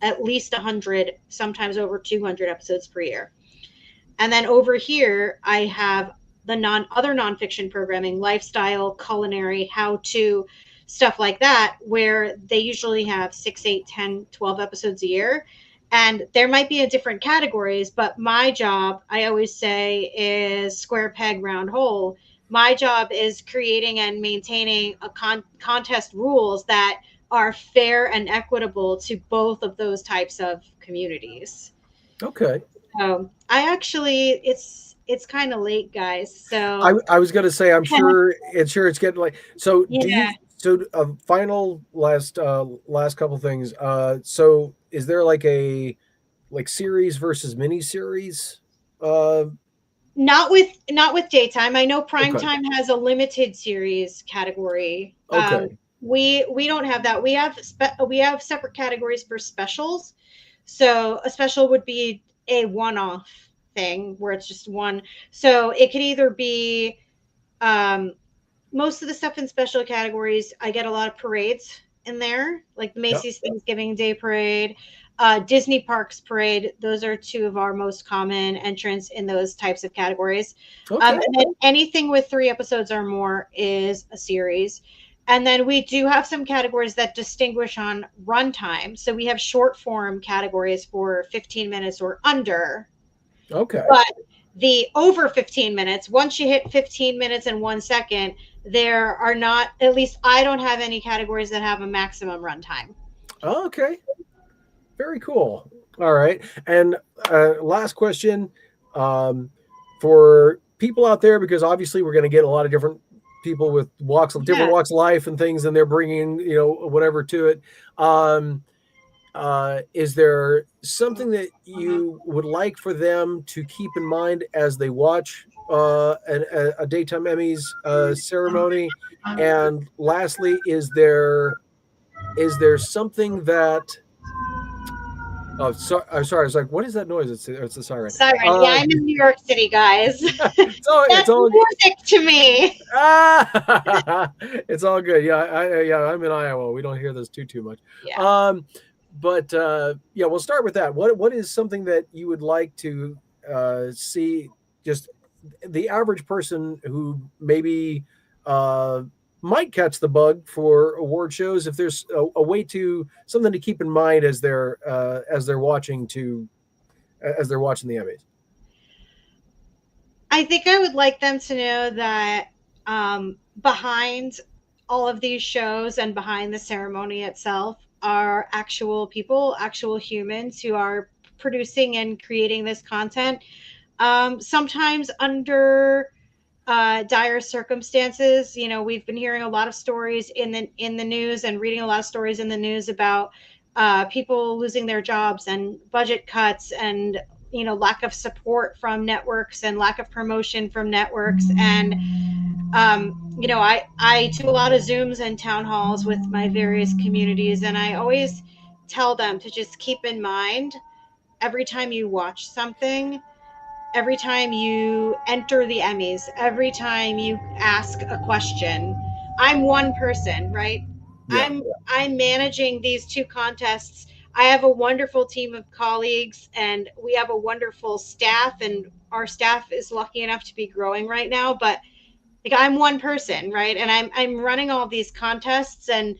at least 100, sometimes over 200 episodes per year. And then over here, I have the other nonfiction programming, lifestyle, culinary, how-to, stuff like that, where they usually have 6, 8, 10, 12 episodes a year. And there might be in different categories, but my job, I always say, is square peg, round hole. My job is creating and maintaining a contest rules that are fair and equitable to both of those types of communities. Okay. It's kind of late, guys. So I was going to say, I'm sure it's getting late. So yeah. Final last couple things. So is there like a series versus mini series? Not with daytime. I know Okay. primetime has a limited series category. Okay. We don't have that. We have separate categories for specials. So a special would be a one-off thing where it's just one. So it could either be most of the stuff in special categories. I get a lot of parades in there, like the Macy's Thanksgiving Day Parade, Disney Parks Parade. Those are two of our most common entrants in those types of categories. Okay. And then anything with 3 episodes or more is a series. And then we do have some categories that distinguish on runtime. So we have short form categories for 15 minutes or under. Okay. But the over 15 minutes, once you hit 15 minutes and 1 second, there are not, at least I don't have any categories that have a maximum runtime. Okay. Very cool. All right. And last question for people out there, because obviously we're going to get a lot of different people with different walks of life and things, and they're bringing, whatever to it. Is there something that you would like for them to keep in mind as they watch a daytime Emmys ceremony? And lastly, is there something that I'm sorry. I was like, what is that noise? It's a siren. Siren. Yeah, I'm in New York City, guys. It's all music to me. It's all good. Yeah, I'm in Iowa. We don't hear this too much. Yeah. But we'll start with that. What is something that you would like to see, just the average person who maybe might catch the bug for award shows, if there's a way to, something to keep in mind as they're watching the Emmys? I think I would like them to know that behind all of these shows and behind the ceremony itself are actual people, actual humans who are producing and creating this content. Sometimes under dire circumstances. We've been hearing a lot of stories in the news and reading a lot of stories in the news about people losing their jobs and budget cuts and lack of support from networks and lack of promotion from networks. And I do a lot of Zooms and town halls with my various communities, and I always tell them to just keep in mind, every time you watch something, every time you enter the Emmys, every time you ask a question, I'm one person, right? Yeah. I'm managing these 2 contests. I have a wonderful team of colleagues, and we have a wonderful staff, and our staff is lucky enough to be growing right now. But I'm one person, right? And I'm running all these contests, and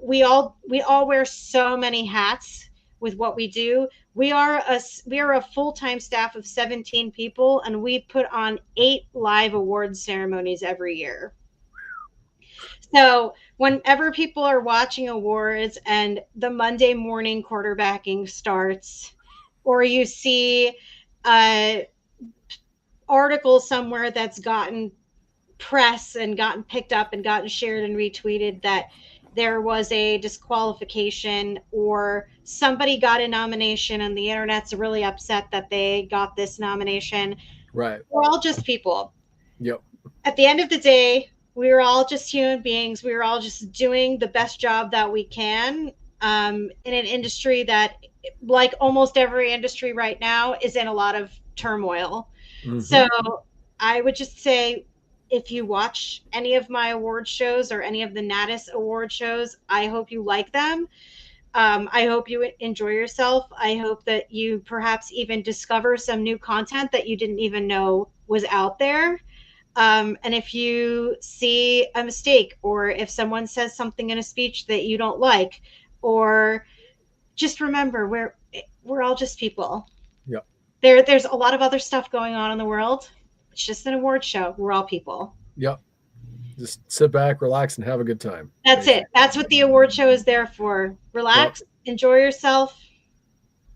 we all wear so many hats with what we do. We are a full-time staff of 17 people, and we put on 8 live awards ceremonies every year. So whenever people are watching awards and the Monday morning quarterbacking starts, or you see an article somewhere that's gotten press and gotten picked up and gotten shared and retweeted that there was a disqualification, or somebody got a nomination and the internet's really upset that they got this nomination. Right. We're all just people. Yep. At the end of the day, we're all just human beings. We're all just doing the best job that we can in an industry that, like almost every industry right now, is in a lot of turmoil. Mm-hmm. So I would just say, if you watch any of my award shows or any of the Natus award shows, I hope you like them. I hope you enjoy yourself. I hope that you perhaps even discover some new content that you didn't even know was out there. And if you see a mistake, or if someone says something in a speech that you don't like, or just remember, we're all just people. Yep. There's a lot of other stuff going on in the world. It's just an award show. We're all people. Yep. Just sit back, relax, and have a good time. That's it. That's what the award show is there for. Relax, enjoy yourself,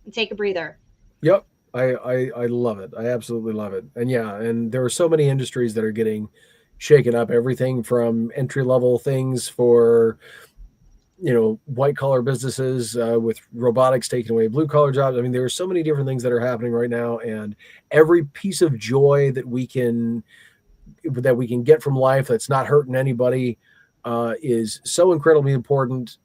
and take a breather. Yep. I love it. I absolutely love it. And and there are so many industries that are getting shaken up. Everything from entry-level things for white collar businesses with robotics taking away blue collar jobs. I mean, there are so many different things that are happening right now, and every piece of joy that we can get from life that's not hurting anybody is so incredibly important.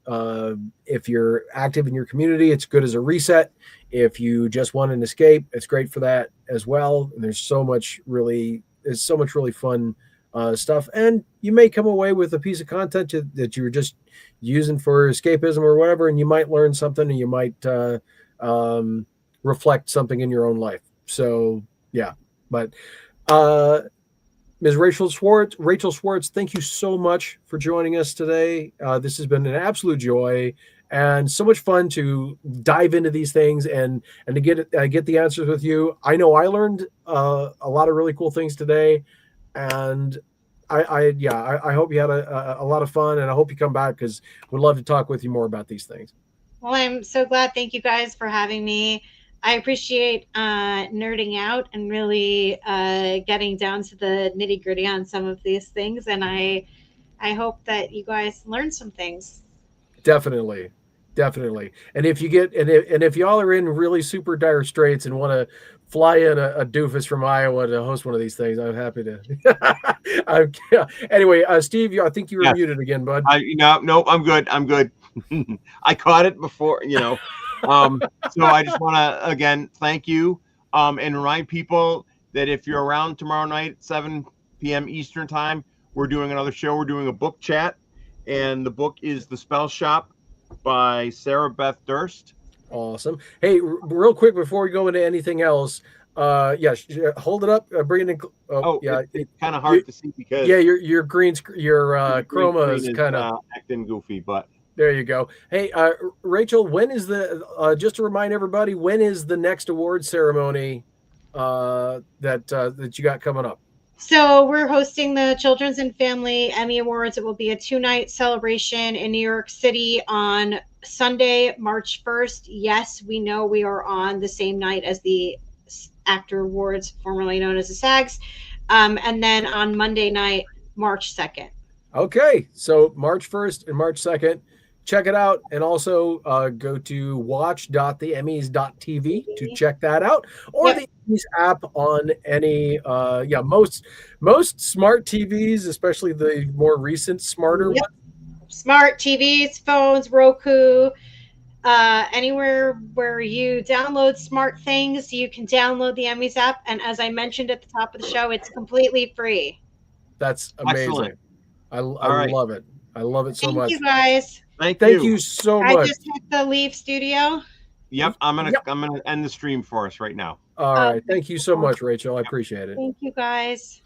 If you're active in your community, it's good as a reset. If you just want an escape, it's great for that as well. And there's so much really fun stuff, and you may come away with a piece of content that you're just using for escapism or whatever, and you might learn something, and you might reflect something in your own life. So yeah, but Ms. Rachel Schwartz, thank you so much for joining us today. This has been an absolute joy and so much fun to dive into these things and to get the answers with you. I know I learned a lot of really cool things today, and I hope you had a lot of fun, and I hope you come back because we'd love to talk with you more about these things. Well, I'm so glad. Thank you guys for having me. I appreciate nerding out and really getting down to the nitty gritty on some of these things. And I hope that you guys learn some things. Definitely. And if y'all are in really super dire straits and want to fly in a doofus from Iowa to host one of these things, I'm happy to. Anyway, Steve, I think you were muted again, bud. No, I'm good. I caught it before, So I just want to again thank you, and remind people that if you're around tomorrow night at 7 p.m. Eastern time, we're doing another show. We're doing a book chat, and the book is The Spell Shop by Sarah Beth Durst. Awesome. Hey, real quick before we go into anything else, hold it up, bring it in. It's kind of hard to see because your green chroma is kind of acting goofy, but there you go. Hey, Rachel, when is just to remind everybody, when is the next award ceremony that you got coming up? So we're hosting the Children's and Family Emmy Awards. It will be a 2-night celebration in New York City on Sunday, March 1st. Yes, we know we are on the same night as the Actor Awards, formerly known as the SAGs. And then on Monday night, March 2nd. Okay, so March 1st and March 2nd. Check it out, and also go to watch.theemmys.tv to check that out, or the Emmys app on any most smart TVs, especially the more recent smarter ones. Smart TVs, phones, Roku, anywhere where you download smart things, you can download the Emmys app, and as I mentioned at the top of the show, it's completely free. That's amazing. Excellent. I love it. I love it so much. Thank you guys. Thank you so much. I just had to leave studio. Yep, I'm gonna end the stream for us right now. All right. Thank you so much, Rachel. I appreciate it. Thank you guys.